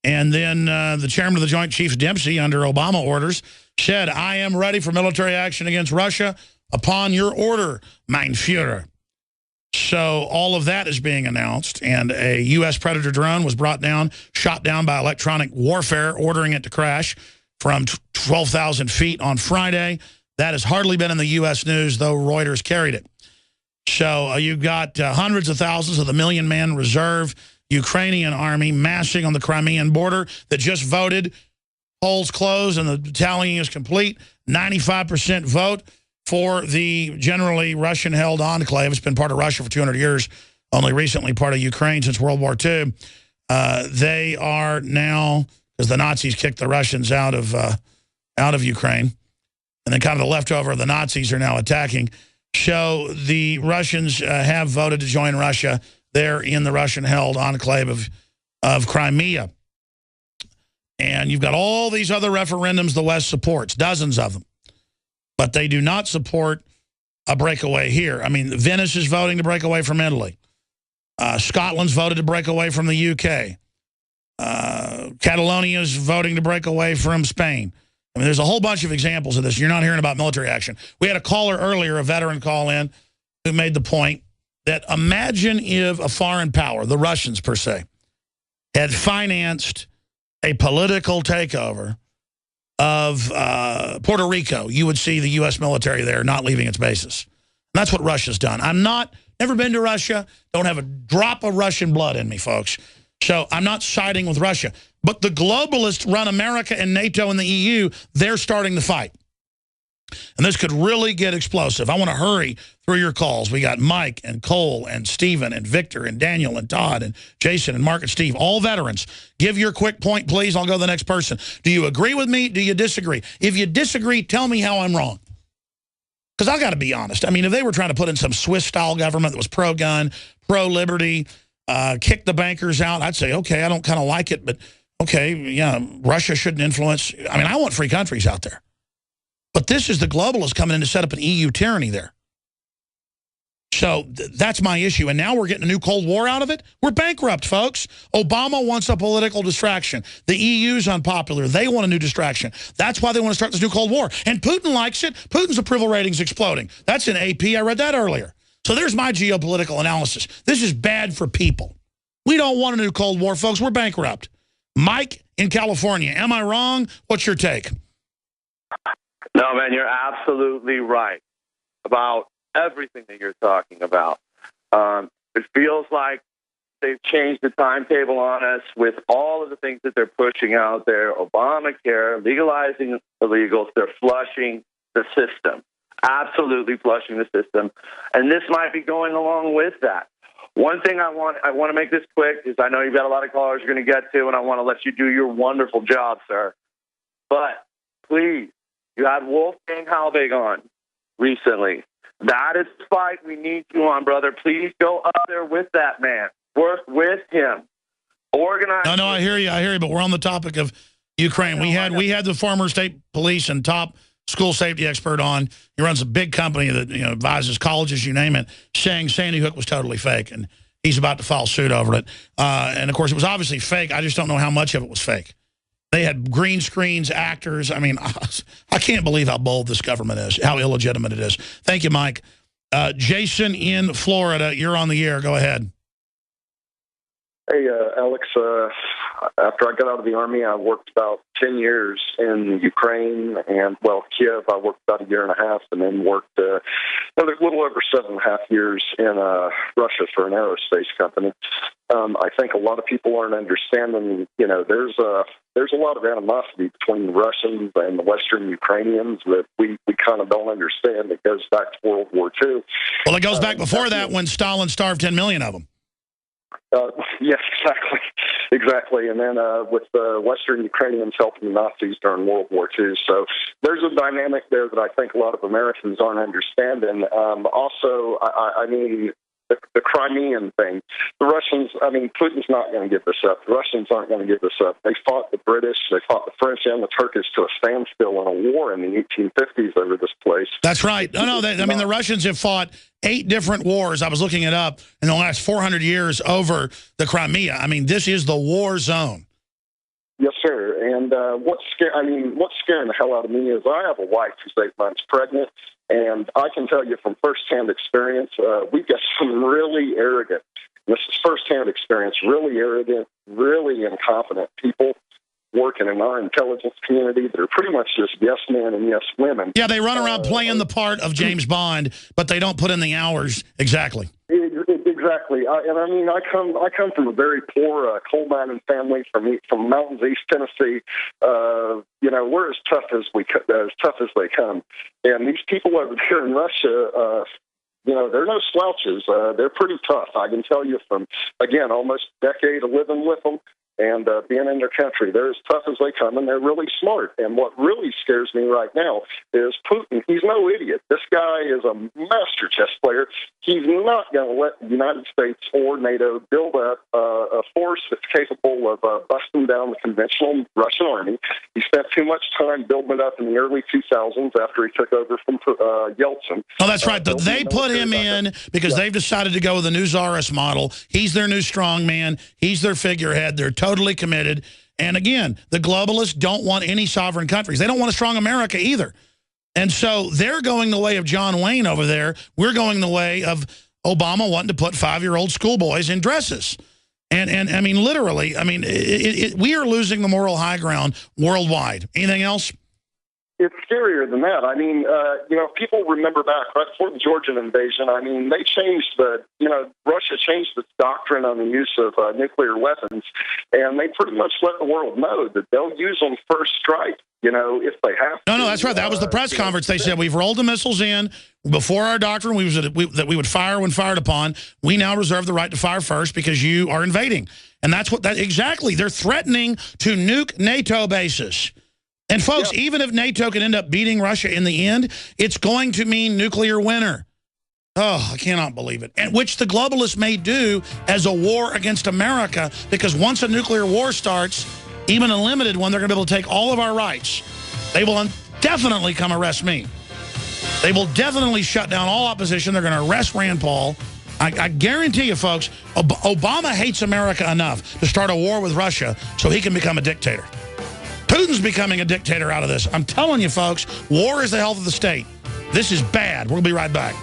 S1: And then the chairman of the Joint Chiefs, Dempsey, under Obama orders, said, I am ready for military action against Russia upon your order, mein Führer. So all of that is being announced, and a U.S. Predator drone was shot down by electronic warfare, ordering it to crash from 12,000 feet on Friday. That has hardly been in the U.S. news, though Reuters carried it. So you've got hundreds of thousands of the million-man reserve Ukrainian army massing on the Crimean border that just voted. Polls closed and the tallying is complete. 95% vote for the generally Russian-held enclave. It's been part of Russia for 200 years, only recently part of Ukraine since World War II. They are now, because the Nazis kicked the Russians out of Ukraine, and then kind of the leftover of the Nazis are now attacking. So the Russians have voted to join Russia there in the Russian-held enclave of Crimea. And you've got all these other referendums the West supports, dozens of them. But they do not support a breakaway here. I mean, Venice is voting to break away from Italy. Scotland's voted to break away from the UK. Catalonia's voting to break away from Spain. I mean, there's a whole bunch of examples of this. You're not hearing about military action. We had a caller earlier, a veteran call in, who made the point that imagine if a foreign power, the Russians per se, had financed a political takeover of Puerto Rico. You would see the U.S. military there not leaving its bases. And that's what Russia's done. Never been to Russia, don't have a drop of Russian blood in me, folks. So I'm not siding with Russia. But the globalists run America and NATO and the EU, they're starting the fight. And this could really get explosive. I want to hurry through your calls. We got Mike and Cole and Stephen and Victor and Daniel and Todd and Jason and Mark and Steve, all veterans. Give your quick point, please. I'll go to the next person. Do you agree with me? Do you disagree? If you disagree, tell me how I'm wrong. Because I got to be honest. I mean, if they were trying to put in some Swiss-style government that was pro-gun, pro-liberty, kick the bankers out, I'd say, okay, I don't kind of like it, but okay, yeah, Russia shouldn't influence. I mean, I want free countries out there. But this is the globalists coming in to set up an EU tyranny there. So that's my issue. And now we're getting a new Cold War out of it? We're bankrupt, folks. Obama wants a political distraction. The EU's unpopular. They want a new distraction. That's why they want to start this new Cold War. And Putin likes it. Putin's approval rating's exploding. That's in AP. I read that earlier. So there's my geopolitical analysis. This is bad for people. We don't want a new Cold War, folks. We're bankrupt. Mike in California, am I wrong? What's your take?
S9: No, man, you're absolutely right about everything that you're talking about. It feels like they've changed the timetable on us with all of the things that they're pushing out there. Obamacare, legalizing illegals, they're flushing the system, absolutely flushing the system. And this might be going along with that. One thing I want to make this quick is I know you've got a lot of callers you're going to get to, and I want to let you do your wonderful job, sir. But please, you had Wolfgang Halbig on recently. That is the fight we need you on, brother. Please go up there with that man. Work with him. Organize. No,
S1: I hear you. But we're on the topic of Ukraine. We had the former state police and top school safety expert on. He runs a big company that advises colleges, you name it, saying Sandy Hook was totally fake, and he's about to file suit over it. And of course, it was obviously fake. I just don't know how much of it was fake. They had green screens, actors. I mean, I can't believe how bold this government is, how illegitimate it is. Thank you, Mike. Jason in Florida, you're on the air. Go ahead.
S10: Hey, Alex. After I got out of the Army, I worked about 10 years in Ukraine and, Kiev. I worked about a year and a half and then worked a little over 7.5 years in Russia for an aerospace company. I think a lot of people aren't understanding, there's a lot of animosity between the Russians and the Western Ukrainians that we kind of don't understand. It goes back to World War II.
S1: Well, it goes back before that when Stalin starved 10 million of them.
S10: Yes, exactly. And then with the Western Ukrainians helping the Nazis during World War II. So there's a dynamic there that I think a lot of Americans aren't understanding. Also, I mean, the Crimean thing. The Russians, I mean, Putin's not going to give this up. The Russians aren't going to give this up. They fought the British, they fought the French and the Turkish to a standstill in a war in the 1850s over this place.
S1: That's right. The Russians have fought 8 different wars. I was looking it up in the last 400 years over the Crimea. I mean, this is the war zone.
S10: Yes, sir. And what's scaring the hell out of me is I have a wife who's 8 months pregnant, and I can tell you from firsthand experience, we've got some really arrogant, this is firsthand experience, really arrogant, really incompetent people working in our intelligence community that are pretty much just yes men and yes women.
S1: Yeah, they run around playing the part of James Bond, but they don't put in the hours. Exactly.
S10: Exactly. I come from a very poor coal mining family from mountains east Tennessee. We're as tough as they come. And these people over here in Russia, they're no slouches. They're pretty tough. I can tell you from, again, almost a decade of living with them. and being in their country. They're as tough as they come, and they're really smart. And what really scares me right now is Putin. He's no idiot. This guy is a master chess player. He's not going to let the United States or NATO build up a force that's capable of busting down the conventional Russian army. He spent too much time building it up in the early 2000s after he took over from Yeltsin.
S1: Oh, that's right. They put him in because they've decided to go with the new Tsarist model. He's their new strongman. He's their figurehead. They're totally committed. And again, the globalists don't want any sovereign countries. They don't want a strong America either. And so they're going the way of John Wayne over there. We're going the way of Obama wanting to put 5-year-old schoolboys in dresses. And I mean, literally, I mean, we are losing the moral high ground worldwide. Anything else?
S10: It's scarier than that. I mean, people remember back right before the Georgian invasion. I mean, they changed Russia changed its doctrine on the use of nuclear weapons, and they pretty much let the world know that they'll use them first strike, if they have to.
S1: No, that's right. That was the press conference. They said, we've rolled the missiles in. Before our doctrine, that we would fire when fired upon. We now reserve the right to fire first because you are invading. And that's exactly. They're threatening to nuke NATO bases. And folks, even if NATO can end up beating Russia in the end, it's going to mean nuclear winter. Oh, I cannot believe it. And which the globalists may do as a war against America, because once a nuclear war starts, even a limited one, they're going to be able to take all of our rights. They will definitely come arrest me. They will definitely shut down all opposition. They're going to arrest Rand Paul. I guarantee you, folks, Obama hates America enough to start a war with Russia so he can become a dictator. Putin's becoming a dictator out of this. I'm telling you, folks, war is the health of the state. This is bad. We'll be right back.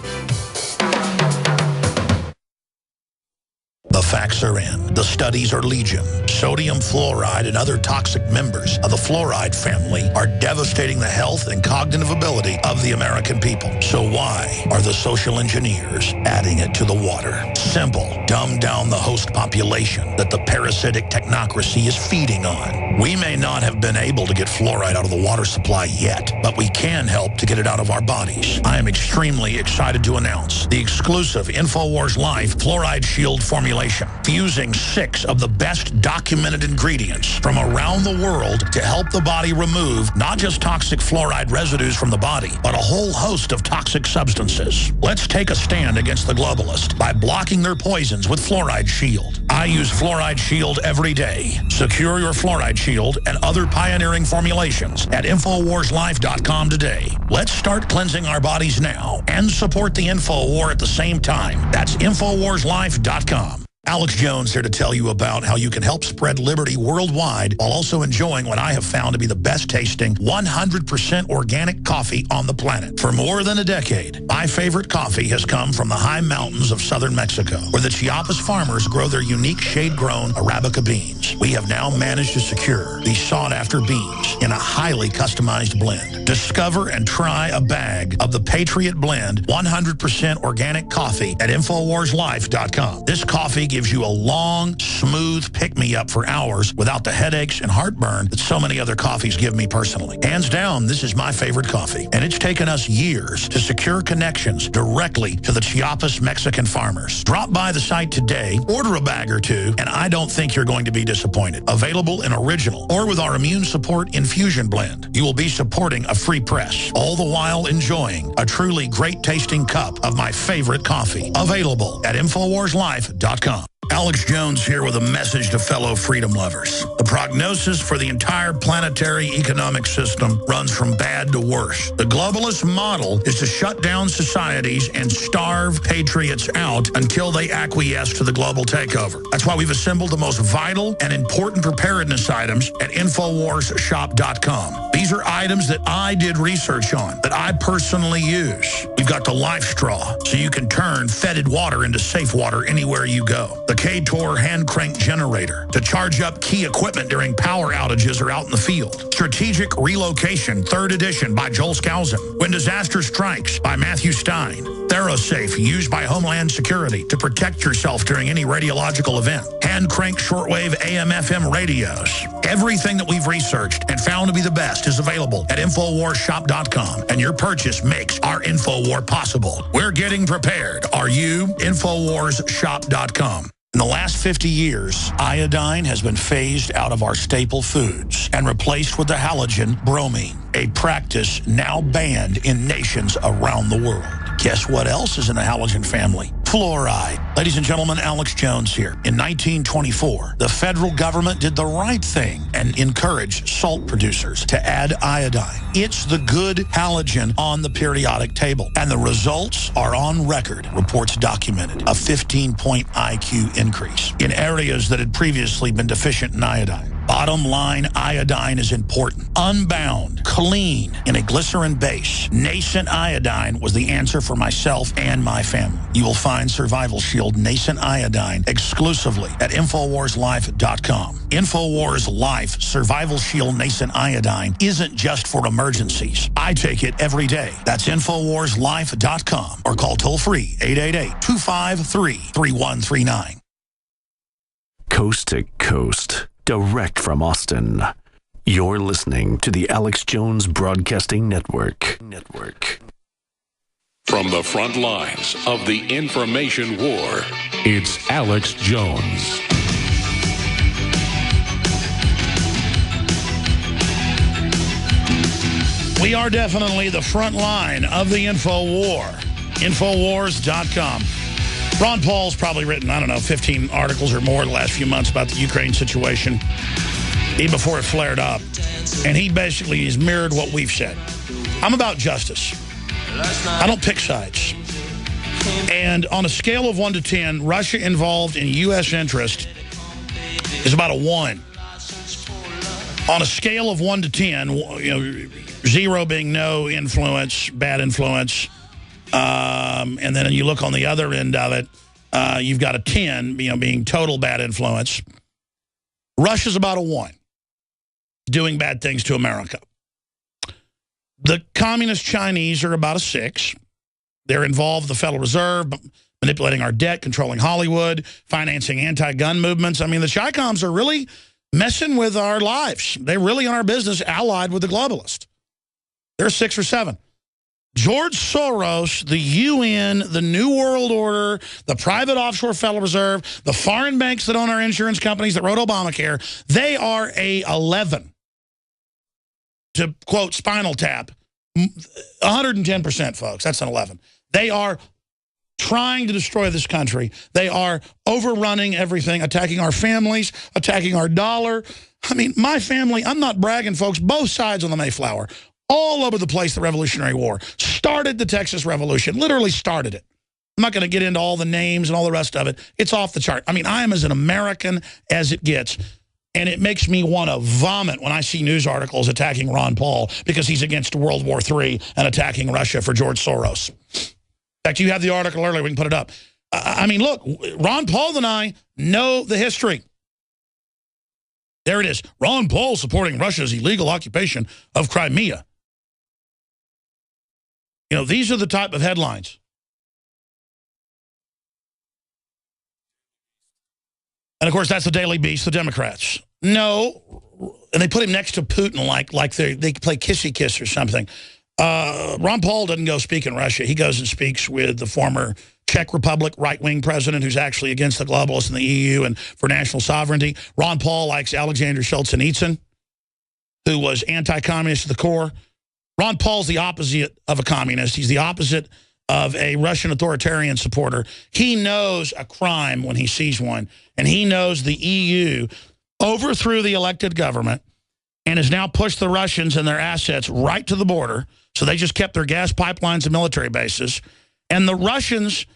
S1: The facts are in. The studies are legion. Sodium fluoride and other toxic members of the fluoride family are devastating the health and cognitive ability of the American people. So why are the social engineers adding it to the water? Simple. Dumb down the host population that the parasitic technocracy is feeding on. We may not have been able to get fluoride out of the water supply yet, but we can help to get it out of our bodies. I am extremely excited to announce the exclusive InfoWars Life Fluoride Shield formulation, fusing 6 of the best documented ingredients from around the world to help the body remove not just toxic fluoride residues from the body, but a whole host of toxic substances. Let's take a stand against the globalist by blocking their poisons with Fluoride Shield. I use Fluoride Shield every day. Secure your Fluoride Shield and other pioneering formulations at InfoWarsLife.com today. Let's start cleansing our bodies now and support the InfoWar at the same time. That's InfoWarsLife.com. Alex Jones here to tell you about how you can help spread liberty worldwide while also enjoying what I have found to be the best tasting 100% organic coffee on the planet. For more than a decade, my favorite coffee has come from the high mountains of southern Mexico, where the Chiapas farmers grow their unique shade-grown Arabica beans. We have now managed to secure these sought-after beans in a highly customized blend. Discover and try a bag of the Patriot Blend 100% organic coffee at InfoWarsLife.com. This coffee gives you a long, smooth pick-me-up for hours without the headaches and heartburn that so many other coffees give me personally. Hands down, this is my favorite coffee, and it's taken us years to secure connections directly to the Chiapas Mexican farmers. Drop by the site today, order a bag or two, and I don't think you're going to be disappointed. Available in original or with our immune support infusion blend. You will be supporting a free press, all the while enjoying a truly great-tasting cup of my favorite coffee. Available at InfoWarsLife.com. Alex Jones here with a message to fellow freedom lovers. The prognosis for the entire planetary economic system runs from bad to worse. The globalist model is to shut down societies and starve patriots out until they acquiesce to the global takeover. That's why we've assembled the most vital and important preparedness items at InfoWarsShop.com. These are items that I did research on, that I personally use. We've got the Life Straw, so you can turn fetid water into safe water anywhere you go. The K-Tor hand crank generator to charge up key equipment during power outages or out in the field. Strategic Relocation, 3rd edition by Joel Skousen. When Disaster Strikes by Matthew Stein. ThyroSafe, used by Homeland Security to protect yourself during any radiological event. Hand crank shortwave AM/FM radios. Everything that we've researched and found to be the best is available at InfoWarsShop.com, and your purchase makes our InfoWar possible. We're getting prepared. Are you? InfoWarsShop.com. In the last 50 years, iodine has been phased out of our staple foods and replaced with the halogen bromine, a practice now banned in nations around the world. Guess what else is in the halogen family? Fluoride. Ladies and gentlemen, Alex Jones here. In 1924, the federal government did the right thing and encouraged salt producers to add iodine. It's the good halogen on the periodic table. And the results are on record. Reports documented a 15-point IQ increase in areas that had previously been deficient in iodine. Bottom line, iodine is important. Unbound, clean, in a glycerin base. Nascent iodine was the answer for myself and my family. You will find Survival Shield Nascent Iodine exclusively at InfoWarsLife.com. InfoWars Life Survival Shield Nascent Iodine isn't just for emergencies. I take it every day. That's InfoWarsLife.com or call toll-free 888-253-3139.
S19: Coast to coast. Direct from Austin. You're listening to the Alex Jones Broadcasting Network.
S18: From the front lines of the information war, it's Alex Jones.
S1: We are definitely the front line of the info war. Infowars.com. Ron Paul's probably written, 15 articles or more in the last few months about the Ukraine situation, even before it flared up. And he basically has mirrored what we've said. I'm about justice. I don't pick sides. And on a scale of 1 to 10, Russia involved in U.S. interest is about a 1. On a scale of 1 to 10, 0 being no influence, bad influence, and then you look on the other end of it, you've got a 10, being total bad influence. Russia's about a 1, doing bad things to America. The communist Chinese are about a 6. They're involved with the Federal Reserve, manipulating our debt, controlling Hollywood, financing anti-gun movements. I mean, the Chi-Coms are really messing with our lives. They're really in our business, allied with the globalists. They're 6 or 7. George Soros, the UN, the New World Order, the private offshore Federal Reserve, the foreign banks that own our insurance companies that wrote Obamacare, they are a 11. To quote Spinal Tap, 110%, folks. That's an 11. They are trying to destroy this country. They are overrunning everything, attacking our families, attacking our dollar. I mean, my family, I'm not bragging, folks, both sides on the Mayflower, all over the place, the Revolutionary War, started the Texas Revolution, literally started it. I'm not going to get into all the names and all the rest of it. It's off the chart. I mean, I am as an American as it gets, and it makes me want to vomit when I see news articles attacking Ron Paul because he's against World War III and attacking Russia for George Soros. In fact, you have the article earlier. We can put it up. I mean, look, Ron Paul and I know the history. There it is. Ron Paul supporting Russia's illegal occupation of Crimea. These are the type of headlines. And, of course, that's the Daily Beast, the Democrats. No, and they put him next to Putin like they play kissy kiss or something. Ron Paul doesn't go speak in Russia. He goes and speaks with the former Czech Republic right-wing president who's actually against the globalists in the EU and for national sovereignty. Ron Paul likes Alexander Solzhenitsyn, who was anti-communist to the core. Ron Paul's the opposite of a communist. He's the opposite of a Russian authoritarian supporter. He knows a crime when he sees one, and he knows the EU overthrew the elected government and has now pushed the Russians and their assets right to the border, so they just kept their gas pipelines and military bases. And the Russians,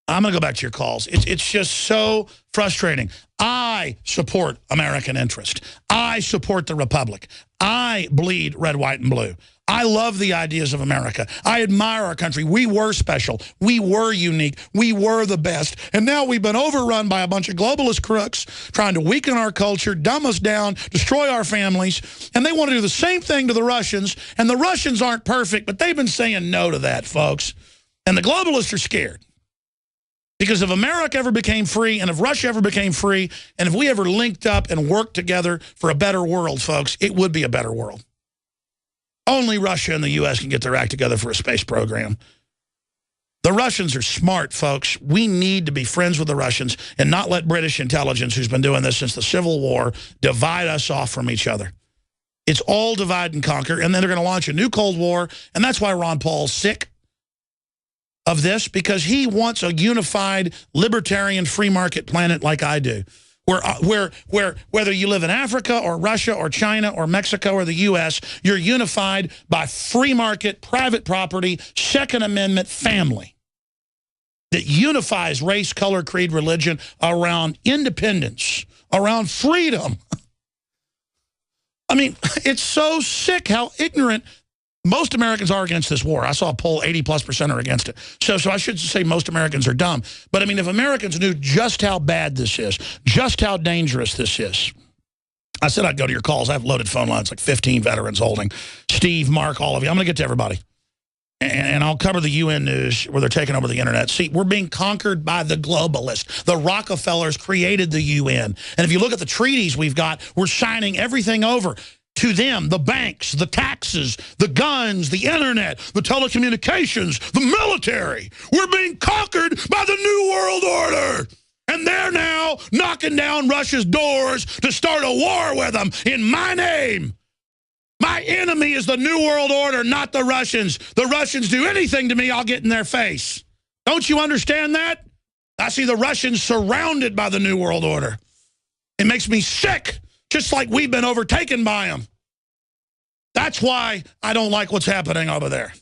S1: I'm going to go back to your calls. It's just so frustrating. I support American interest. I support the Republic. I bleed red, white, and blue. I love the ideas of America. I admire our country. We were special. We were unique. We were the best. And now we've been overrun by a bunch of globalist crooks trying to weaken our culture, dumb us down, destroy our families. And they want to do the same thing to the Russians. And the Russians aren't perfect, but they've been saying no to that, folks. And the globalists are scared. Because if America ever became free, and if Russia ever became free, and if we ever linked up and worked together for a better world, folks, it would be a better world. Only Russia and the U.S. can get their act together for a space program. The Russians are smart, folks. We need to be friends with the Russians and not let British intelligence, who's been doing this since the Civil War, divide us off from each other. It's all divide and conquer, and then they're going to launch a new Cold War, and that's why Ron Paul's sick of this, because he wants a unified, libertarian, free market planet like I do, where whether you live in Africa or Russia or China or Mexico or the U.S., you're unified by free market, private property, Second Amendment, family that unifies race, color, creed, religion around independence, around freedom. I mean, it's so sick how ignorant most Americans are against this war. I saw a poll, 80+% are against it. So I should say most Americans are dumb. But, I mean, if Americans knew just how bad this is, just how dangerous this is. I said I'd go to your calls. I have loaded phone lines, like 15 veterans holding. Steve, Mark, all of you. I'm going to get to everybody. And I'll cover the UN news where they're taking over the internet. See, we're being conquered by the globalists. The Rockefellers created the UN. And if you look at the treaties we've got, we're signing everything over to them, the banks, the taxes, the guns, the internet, the telecommunications, the military. We're being conquered by the New World Order. And they're now knocking down Russia's doors to start a war with them in my name. My enemy is the New World Order, not the Russians. The Russians do anything to me, I'll get in their face. Don't you understand that? I see the Russians surrounded by the New World Order. It makes me sick, just like we've been overtaken by them. That's why I don't like what's happening over there.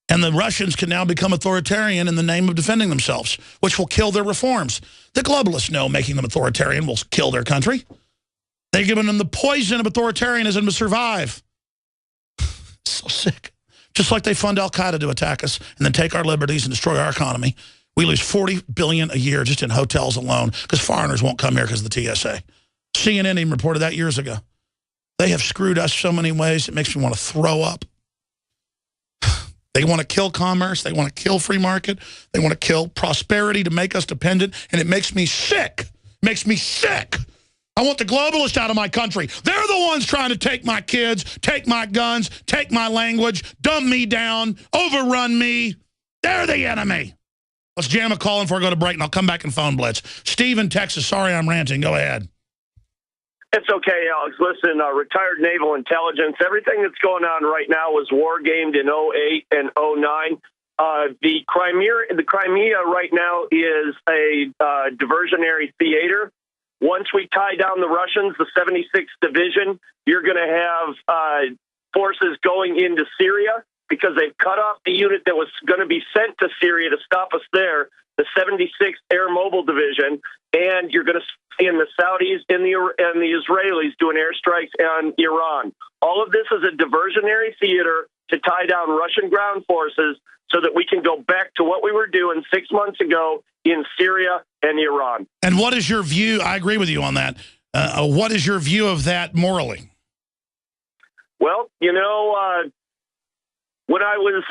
S1: And the Russians can now become authoritarian in the name of defending themselves, which will kill their reforms. The globalists know making them authoritarian will kill their country. They've given them the poison of authoritarianism to survive. So sick. Just like they fund Al-Qaeda to attack us and then take our liberties and destroy our economy. We lose $40 billion a year just in hotels alone because foreigners won't come here because of the TSA. CNN even reported that years ago. They have screwed us so many ways, it makes me want to throw up. They want to kill commerce. They want to kill free market. They want to kill prosperity to make us dependent, and it makes me sick. It makes me sick. I want the globalists out of my country. They're the ones trying to take my kids, take my guns, take my language, dumb me down, overrun me. They're the enemy. Let's jam a call in before I go to break, and I'll come back and phone blitz. Steve in Texas, sorry I'm ranting. Go ahead.
S9: It's okay, Alex. Listen, retired naval intelligence, everything that's going on right now was war gamed in 2008 and 2009. The Crimea right now is a diversionary theater. Once we tie down the Russians, the 76th Division, you're going to have forces going into Syria because they've cut off the unit that was going to be sent to Syria to stop us there, the 76th Air Mobile Division, and you're going to see in the Saudis and the Israelis doing airstrikes on Iran. All of this is a diversionary theater to tie down Russian ground forces so that we can go back to what we were doing 6 months ago in Syria and Iran.
S1: And what is your view? I agree with you on that. What is your view of that morally?
S9: Well, you know, when I was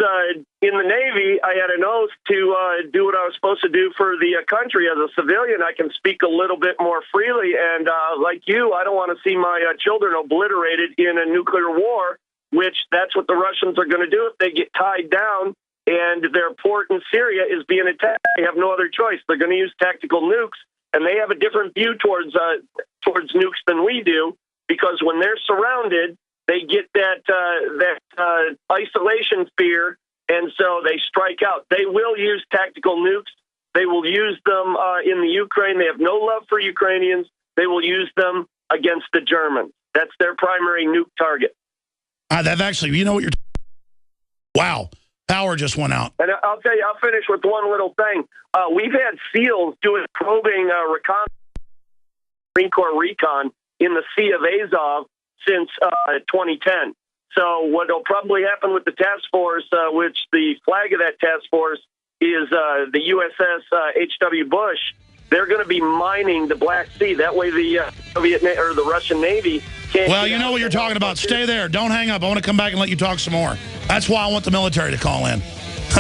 S9: in the Navy, I had an oath to do what I was supposed to do for the country. As a civilian, I can speak a little bit more freely. And like you, I don't want to see my children obliterated in a nuclear war, which that's what the Russians are going to do if they get tied down. And their port in Syria is being attacked. They have no other choice. They're going to use tactical nukes, and they have a different view towards nukes than we do, because when they're surrounded, they get that isolation fear, and so they strike out. They will use tactical nukes. They will use them in the Ukraine. They have no love for Ukrainians. They will use them against the Germans. That's their primary nuke target.
S1: That actually, you know what you're. Wow. Power just went out.
S9: And I'll tell you, I'll finish with one little thing. We've had SEALs doing probing Marine Corps recon in the Sea of Azov since 2010. So what will probably happen with the task force, which the flag of that task force is the USS H.W. Bush, they're going to be mining the Black Sea. That way the the Russian Navy can't.
S1: Well, you know what you're talking about. Stay there. Don't hang up. I want to come back and let you talk some more. That's why I want the military to call in.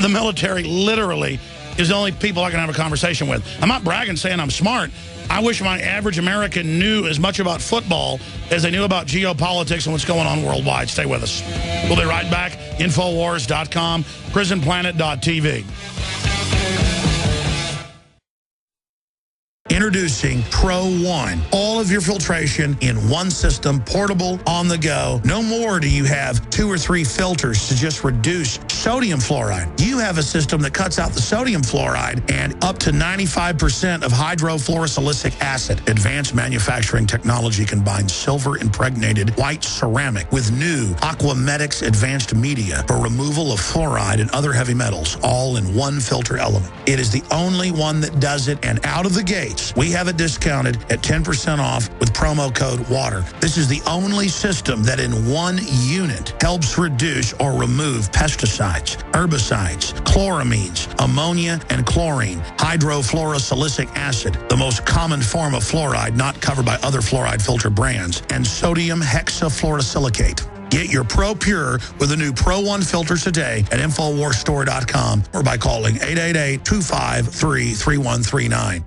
S1: The military literally is the only people I can have a conversation with. I'm not bragging saying I'm smart. I wish my average American knew as much about football as they knew about geopolitics and what's going on worldwide. Stay with us. We'll be right back. Infowars.com, prisonplanet.tv. Introducing Pro One. All of your filtration in one system, portable, on the go. No more do you have 2 or 3 filters to just reduce sodium fluoride. You have a system that cuts out the sodium fluoride and up to 95% of hydrofluorosilicic acid. Advanced manufacturing technology combines silver-impregnated white ceramic with new Aquamedics advanced media for removal of fluoride and other heavy metals, all in one filter element. It is the only one that does it, and out of the gates, we have it discounted at 10% off with promo code WATER. This is the only system that in one unit helps reduce or remove pesticides, herbicides, chloramines, ammonia, and chlorine, hydrofluorosilicic acid, the most common form of fluoride not covered by other fluoride filter brands, and sodium hexafluorosilicate. Get your Pro Pure with the new Pro One filter today at InfoWarsStore.com or by calling 888-253-3139.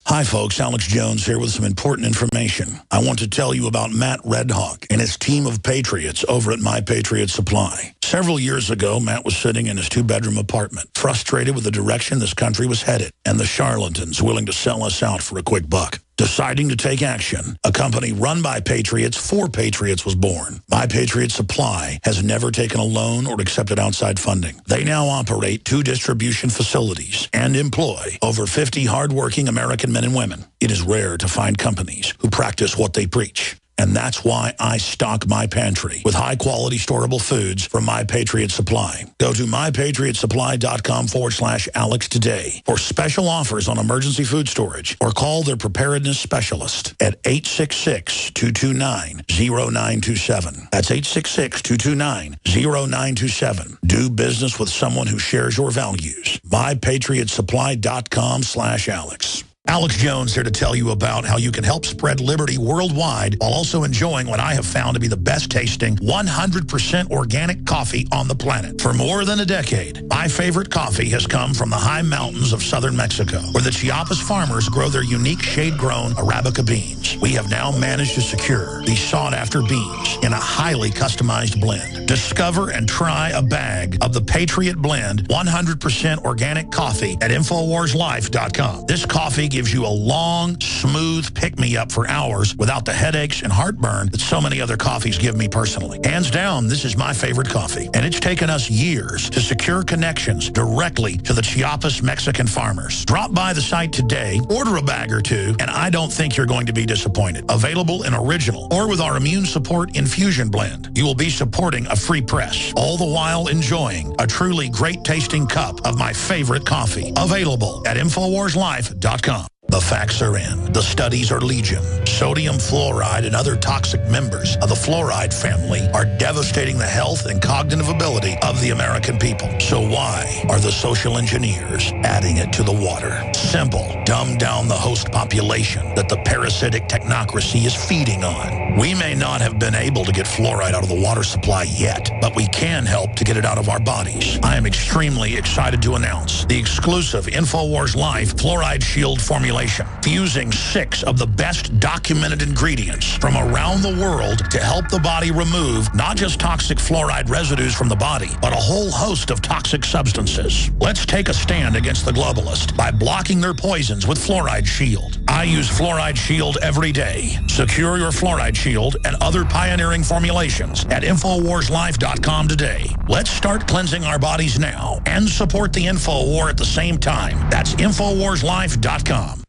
S1: Hi, folks. Alex Jones here with some important information. I want to tell you about Matt Redhawk and his team of patriots over at My Patriot Supply. Several years ago, Matt was sitting in his 2-bedroom apartment, frustrated with the direction this country was headed and the charlatans willing to sell us out for a quick buck. Deciding to take action, a company run by patriots for patriots was born. My Patriot Supply has never taken a loan or accepted outside funding. They now operate 2 distribution facilities and employ over 50 hardworking American men and women. It is rare to find companies who practice what they preach. And that's why I stock my pantry with high-quality storable foods from My Patriot Supply. Go to mypatriotsupply.com/Alex today for special offers on emergency food storage, or call their preparedness specialist at 866-229-0927. That's 866-229-0927. Do business with someone who shares your values. mypatriotsupply.com/Alex. Alex Jones here to tell you about how you can help spread liberty worldwide while also enjoying what I have found to be the best tasting 100% organic coffee on the planet. For more than a decade, my favorite coffee has come from the high mountains of southern Mexico, where the Chiapas farmers grow their unique shade-grown Arabica beans. We have now managed to secure these sought-after beans in a highly customized blend. Discover and try a bag of the Patriot Blend 100% organic coffee at InfoWarsLife.com. This coffee gives you a long, smooth pick-me-up for hours without the headaches and heartburn that so many other coffees give me personally. Hands down, this is my favorite coffee, and it's taken us years to secure connections directly to the Chiapas Mexican farmers. Drop by the site today, order a bag or 2, and I don't think you're going to be disappointed. Available in original or with our immune support infusion blend. You will be supporting a free press, all the while enjoying a truly great-tasting cup of my favorite coffee. Available at InfoWarsLife.com. The facts are in. The studies are legion. Sodium fluoride and other toxic members of the fluoride family are devastating the health and cognitive ability of the American people. So why are the social engineers adding it to the water? Simple. Dumb down the host population that the parasitic technocracy is feeding on. We may not have been able to get fluoride out of the water supply yet, but we can help to get it out of our bodies. I am extremely excited to announce the exclusive InfoWars Life Fluoride Shield formulation, fusing 6 of the best documented ingredients from around the world to help the body remove not just toxic fluoride residues from the body, but a whole host of toxic substances. Let's take a stand against the globalists by blocking their poisons with Fluoride Shield. I use Fluoride Shield every day. Secure your Fluoride Shield and other pioneering formulations at InfoWarsLife.com today. Let's start cleansing our bodies now and support the Info War at the same time. That's InfoWarsLife.com.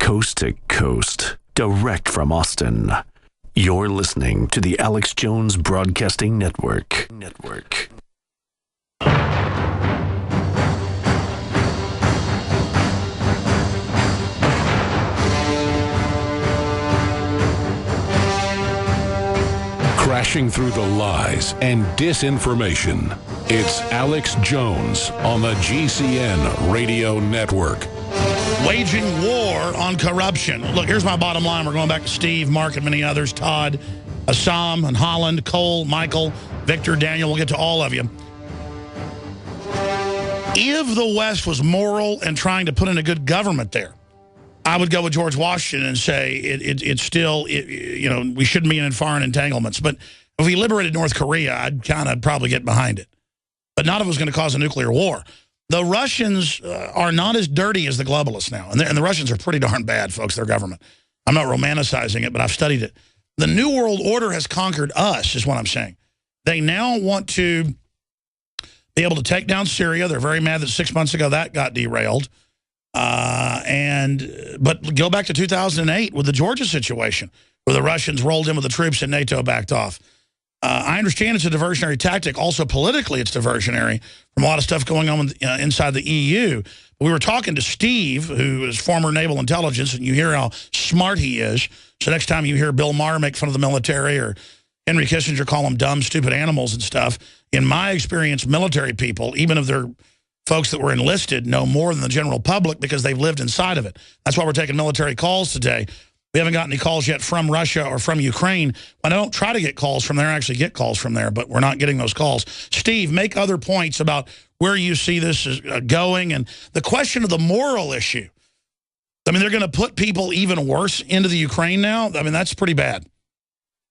S19: Coast to coast, direct from Austin. You're listening to the Alex Jones Broadcasting Network.
S18: Crashing through the lies and disinformation. It's Alex Jones on the GCN Radio Network.
S1: Waging war on corruption. Look, here's my bottom line. We're going back to Steve, Mark, and many others. Todd, Assam, and Holland, Cole, Michael, Victor, Daniel. We'll get to all of you. If the West was moral and trying to put in a good government there, I would go with George Washington and say it's still, you know, we shouldn't be in foreign entanglements. But if we liberated North Korea, I'd kind of probably get behind it. But none of it was going to cause a nuclear war. The Russians are not as dirty as the globalists now. And the Russians are pretty darn bad, folks, their government. I'm not romanticizing it, but I've studied it. The New World Order has conquered us, is what I'm saying. They now want to be able to take down Syria. They're very mad that 6 months ago that got derailed. But go back to 2008 with the Georgia situation, where the Russians rolled in with the troops and NATO backed off. I understand it's a diversionary tactic. Also, politically, it's diversionary from a lot of stuff going on inside the EU. We were talking to Steve, who is former naval intelligence, and you hear how smart he is. So next time you hear Bill Maher make fun of the military or Henry Kissinger call them dumb, stupid animals and stuff, in my experience, military people, even if they're folks that were enlisted, know more than the general public because they've lived inside of it. That's why we're taking military calls today. We haven't gotten any calls yet from Russia or from Ukraine. When I don't try to get calls from there, I actually get calls from there, but we're not getting those calls. Steve, make other points about where you see this is going and the question of the moral issue. I mean, they're going to put people even worse into the Ukraine now? I mean, that's pretty bad.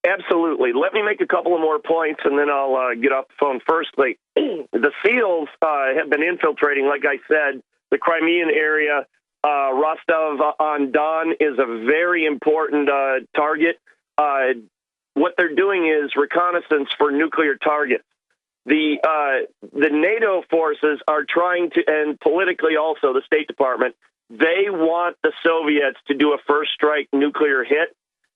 S11: Absolutely. Let me make a couple of more points, and then I'll get off the phone. Firstly, the SEALs have been infiltrating, like I said, the Crimean area. Rostov-on-Don is a very important target. What they're doing is reconnaissance for nuclear targets. The NATO forces are trying to, and politically also the State Department, they want the Soviets to do a first strike nuclear hit,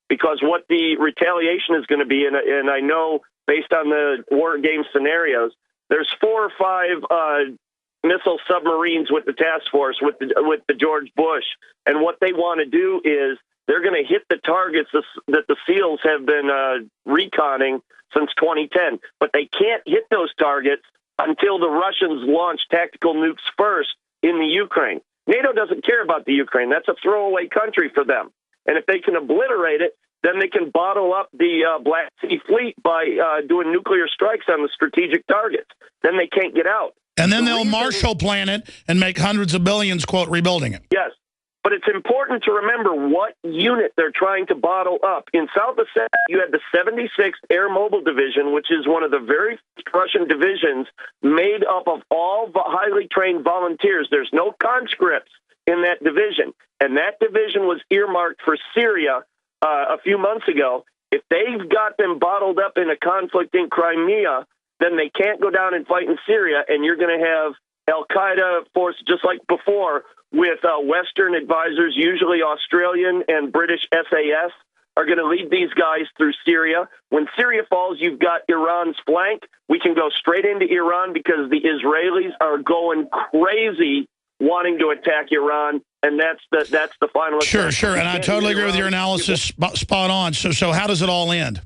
S11: because what the retaliation is going to be, and I know based on the war game scenarios, there's 4 or 5 missile submarines with the task force, with the George Bush, and what they want to do is they're going to hit the targets that the SEALs have been reconning since 2010, but they can't hit those targets until the Russians launch tactical nukes first in the Ukraine. NATO doesn't care about the Ukraine. That's a throwaway country for them. And if they can obliterate it, then they can bottle up the Black Sea Fleet by doing nuclear strikes on the strategic targets. Then they can't get out.
S1: And then they'll Marshall Plan it and make hundreds of billions, quote, rebuilding it.
S11: Yes. But it's important to remember what unit they're trying to bottle up. In South Ossetia, you had the 76th Air Mobile Division, which is one of the very first Russian divisions made up of all highly trained volunteers. There's no conscripts in that division. And that division was earmarked for Syria a few months ago. If they've got them bottled up in a conflict in Crimea, then they can't go down and fight in Syria, and you're going to have al-Qaeda force just like before, with Western advisors, usually Australian and British SAS, are going to lead these guys through Syria. When Syria falls, you've got Iran's flank. We can go straight into Iran because the Israelis are going crazy wanting to attack Iran, and that's the final.
S1: Sure, and I totally agree with your analysis, spot on. So how does it all end?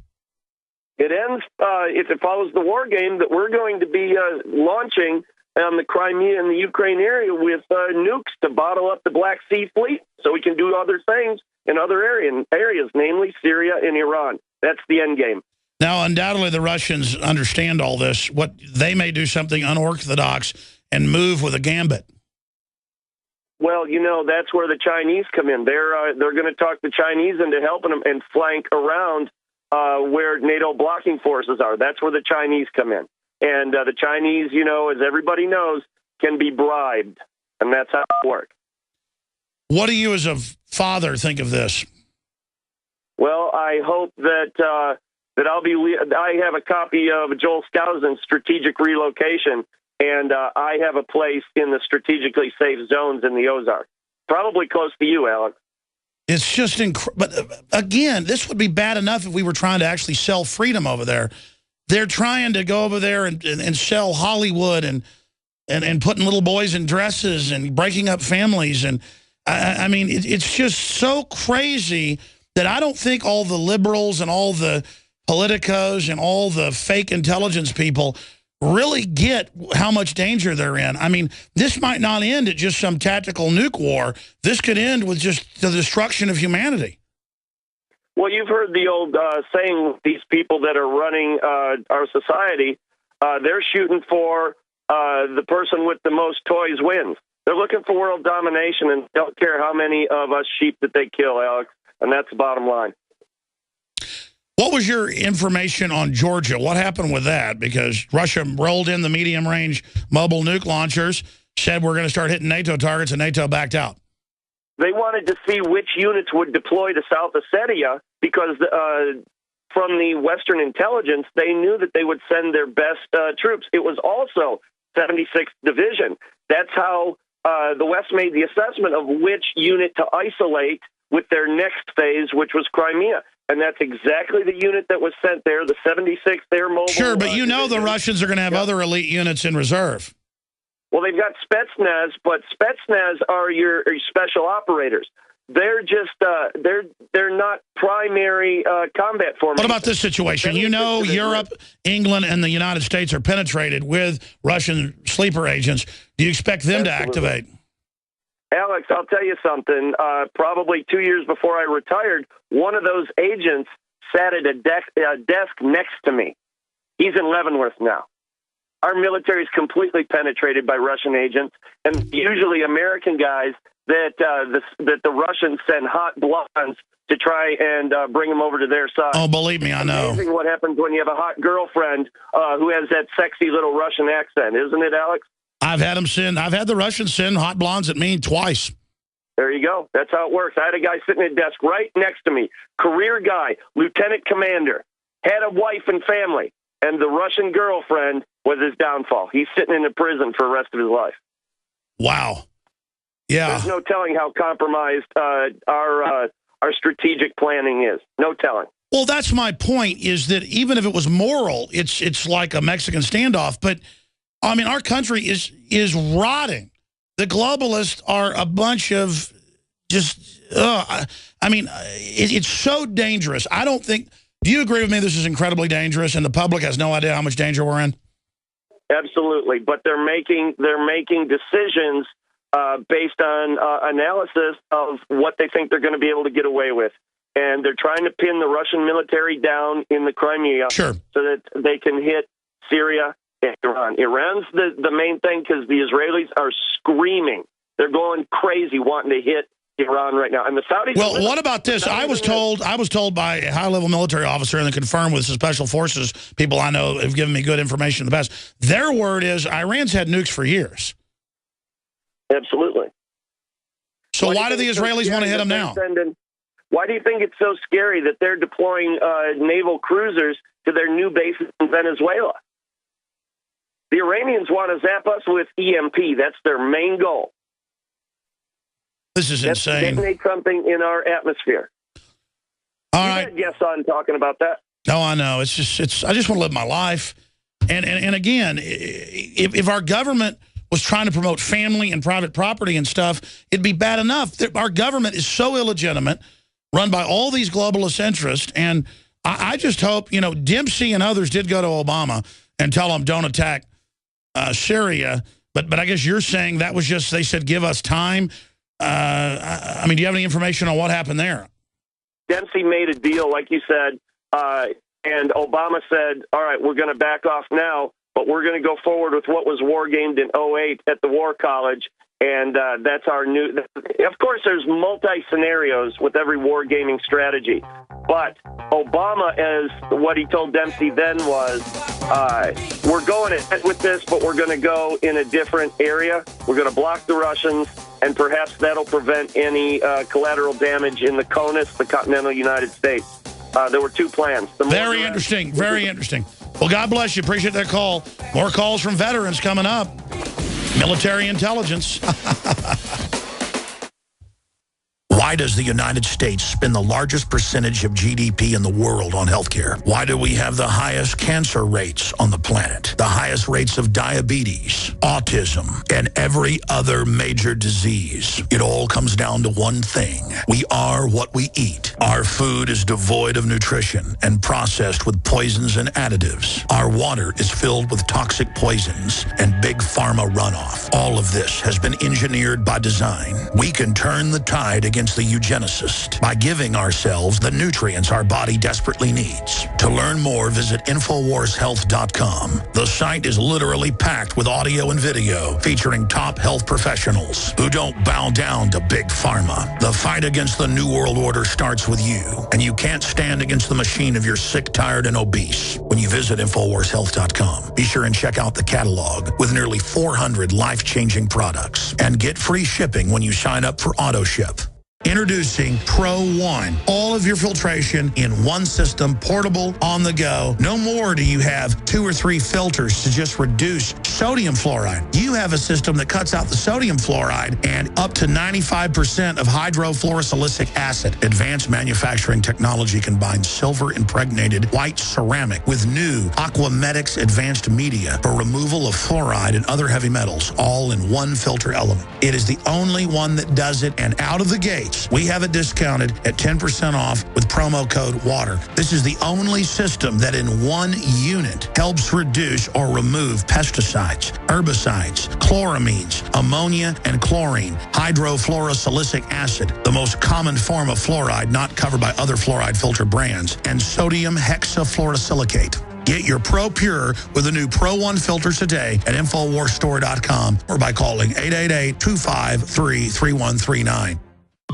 S11: It ends, if it follows the war game, that we're going to be launching on the Crimea and the Ukraine area with nukes to bottle up the Black Sea Fleet so we can do other things in other areas, namely Syria and Iran. That's the end game.
S1: Now, undoubtedly, the Russians understand all this. What they may do something unorthodox and move with a gambit.
S11: Well, you know, that's where the Chinese come in. They're going to talk the Chinese into helping them and flank around where NATO blocking forces are. That's where the Chinese come in. And the Chinese, you know, as everybody knows, can be bribed. And that's how it works.
S1: What do you as a father think of this?
S11: Well, I hope that I have a copy of Joel Skousen's Strategic Relocation, and I have a place in the strategically safe zones in the Ozarks. Probably close to you, Alex.
S1: It's just incredible. But again, this would be bad enough if we were trying to actually sell freedom over there. They're trying to go over there and sell Hollywood and putting little boys in dresses and breaking up families. And I mean, it's just so crazy that I don't think all the liberals and all the politicos and all the fake intelligence people really get how much danger they're in. I mean, this might not end at just some tactical nuke war. This could end with just the destruction of humanity.
S11: Well, you've heard the old saying, these people that are running our society, they're shooting for the person with the most toys wins. They're looking for world domination and don't care how many of us sheep that they kill, Alex. And that's the bottom line.
S1: What was your information on Georgia? What happened with that? Because Russia rolled in the medium-range mobile nuke launchers, said we're going to start hitting NATO targets, and NATO backed out.
S11: They wanted to see which units would deploy to South Ossetia because from the Western intelligence, they knew that they would send their best troops. It was also 76th Division. That's how the West made the assessment of which unit to isolate with their next phase, which was Crimea. And that's exactly the unit that was sent there, the 76th Air Mobile.
S1: Sure, but you know the Russians are going to have other elite units in reserve.
S11: Well, they've got Spetsnaz, but Spetsnaz are your special operators. They're just they're not primary combat formations.
S1: What about this situation? You know Europe, England, and the United States are penetrated with Russian sleeper agents. Do you expect them to activate?
S11: Alex, I'll tell you something. Probably 2 years before I retired, one of those agents sat at a desk next to me. He's in Leavenworth now. Our military is completely penetrated by Russian agents, and usually American guys that the Russians send hot blondes to try and bring them over to their side.
S1: Oh, believe me, I know.
S11: It's amazing what happens when you have a hot girlfriend who has that sexy little Russian accent, isn't it, Alex?
S1: I've had the Russians send hot blondes at me twice.
S11: There you go. That's how it works. I had a guy sitting at a desk right next to me, career guy, lieutenant commander, had a wife and family, and the Russian girlfriend was his downfall. He's sitting in a prison for the rest of his life.
S1: Wow. Yeah.
S11: There's no telling how compromised our strategic planning is. No telling.
S1: Well, that's my point, is that even if it was moral, it's like a Mexican standoff. But, I mean, our country is rotting. The globalists are a bunch of just, I mean, it's so dangerous. I don't think, do you agree with me this is incredibly dangerous and the public has no idea how much danger we're in?
S11: Absolutely. But they're making decisions based on analysis of what they think they're going to be able to get away with. And they're trying to pin the Russian military down in the Crimea so that they can hit Syria and Iran. Iran's the main thing because the Israelis are screaming. They're going crazy wanting to hit Iran right now. And the Saudis...
S1: Well, what about this? I was told by a high-level military officer, and confirmed with some special forces people I know have given me good information in the past. Their word is Iran's had nukes for years.
S11: Absolutely.
S1: So why do the Israelis want to hit them now?
S11: Why do you think it's so scary that they're deploying naval cruisers to their new bases in Venezuela? The Iranians want to zap us with EMP. That's their main goal.
S1: This is insane.
S11: Detonate something in our atmosphere.
S1: All right.
S11: You had guests on talking about that.
S1: No, I know. I just want to live my life. And again, if our government was trying to promote family and private property and stuff, it'd be bad enough. Our government is so illegitimate, run by all these globalist interests, and I just hope, you know, Dempsey and others did go to Obama and tell him don't attack Syria, but I guess you're saying that was just, they said give us time. I mean, do you have any information on what happened there?
S11: Dempsey made a deal, like you said, and Obama said, all right, we're going to back off now, but we're going to go forward with what was war gamed in 2008 at the War College, and that's our new... Of course, there's multi-scenarios with every war gaming strategy, but Obama, as what he told Dempsey then was, we're going ahead with this, but we're going to go in a different area. We're going to block the Russians, and perhaps that'll prevent any collateral damage in the CONUS, the continental United States. There were two plans.
S1: Very interesting. Very interesting. Well, God bless you. Appreciate that call. More calls from veterans coming up. Military intelligence. Why does the United States spend the largest percentage of GDP in the world on healthcare? Why do we have the highest cancer rates on the planet, the highest rates of diabetes, autism, and every other major disease? It all comes down to one thing. We are what we eat. Our food is devoid of nutrition and processed with poisons and additives. Our water is filled with toxic poisons and big pharma runoff. All of this has been engineered by design. We can turn the tide against the the eugenicist by giving ourselves the nutrients our body desperately needs. To learn more, visit InfoWarsHealth.com. The site is literally packed with audio and video featuring top health professionals who don't bow down to Big Pharma. The fight against the New World Order starts with you, and you can't stand against the machine if you're sick, tired, and obese. When you visit InfoWarsHealth.com, be sure and check out the catalog with nearly 400 life-changing products and get free shipping when you sign up for AutoShip. Introducing Pro One. All of your filtration in one system, portable, on the go. No more do you have 2 or 3 filters to just reduce sodium fluoride. You have a system that cuts out the sodium fluoride and up to 95% of hydrofluorosilicic acid. Advanced manufacturing technology combines silver-impregnated white ceramic with new Aquamedics advanced media for removal of fluoride and other heavy metals, all in one filter element. It is the only one that does it, and out of the gate, we have it discounted at 10% off with promo code WATER. This is the only system that in one unit helps reduce or remove pesticides, herbicides, chloramines, ammonia, and chlorine, hydrofluorosilicic acid, the most common form of fluoride not covered by other fluoride filter brands, and sodium hexafluorosilicate. Get your Pro Pure with the new Pro One filters today at InfoWarsStore.com or by calling 888-253-3139.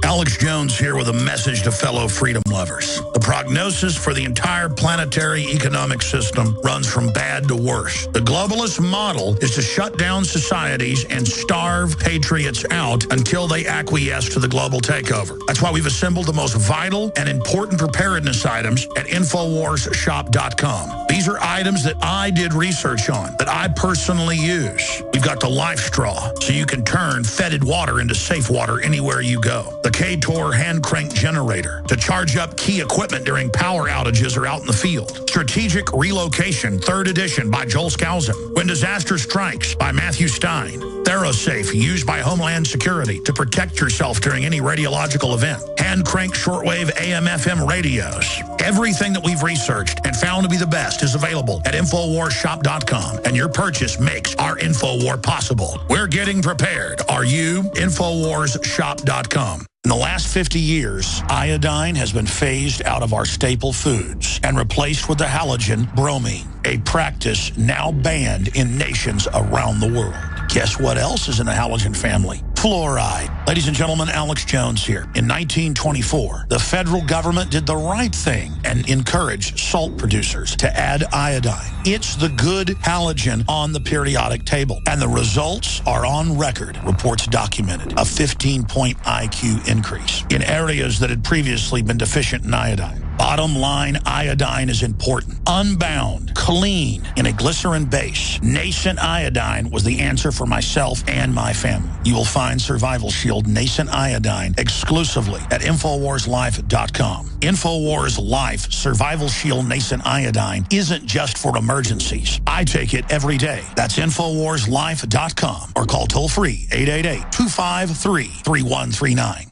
S1: Alex Jones here with a message to fellow freedom lovers. The prognosis for the entire planetary economic system runs from bad to worse. The globalist model is to shut down societies and starve patriots out until they acquiesce to the global takeover. That's why we've assembled the most vital and important preparedness items at InfoWarsShop.com. These are items that I did research on, that I personally use. We've got the Life Straw, so you can turn fetid water into safe water anywhere you go. The K-Tor hand crank generator to charge up key equipment during power outages or out in the field. Strategic Relocation, 3rd edition by Joel Skousen. When Disaster Strikes by Matthew Stein. ThyroSafe, used by Homeland Security to protect yourself during any radiological event. Hand crank shortwave AM/FM radios. Everything that we've researched and found to be the best is available at InfoWarsShop.com, and your purchase makes our InfoWar possible. We're getting prepared. Are you? InfoWarsShop.com. In the last 50 years, iodine has been phased out of our staple foods and replaced with the halogen bromine, a practice now banned in nations around the world. Guess what else is in the halogen family? Fluoride. Ladies and gentlemen, Alex Jones here. In 1924, the federal government did the right thing and encouraged salt producers to add iodine. It's the good halogen on the periodic table. And the results are on record, reports documented. A 15-point IQ increase in areas that had previously been deficient in iodine. Bottom line, iodine is important. Unbound, clean, in a glycerin base. Nascent iodine was the answer for myself and my family. You will find Survival Shield Nascent Iodine exclusively at InfoWarsLife.com. InfoWars Life Survival Shield Nascent Iodine isn't just for emergencies. I take it every day. That's InfoWarsLife.com or call toll-free 888-253-3139.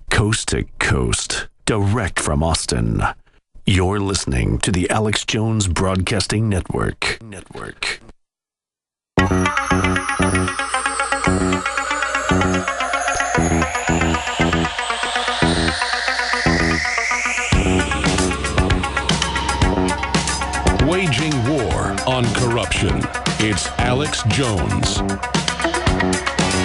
S19: Coast to coast. Direct from Austin. You're listening to the Alex Jones Broadcasting Network.
S18: Waging war on corruption. It's Alex Jones.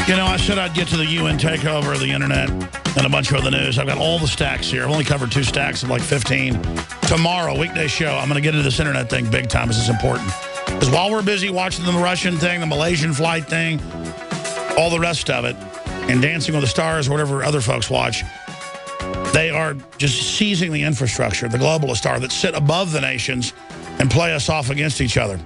S1: You know, I said I'd get to the UN takeover of the internet and a bunch of other news. I've got all the stacks here. I've only covered 2 stacks of like 15. Tomorrow, weekday show, I'm going to get into this internet thing big time. This is important. Because while we're busy watching the Russian thing, the Malaysian flight thing, all the rest of it, and Dancing with the Stars, or whatever other folks watch, they are just seizing the infrastructure, the globalists are, that sit above the nations and play us off against each other.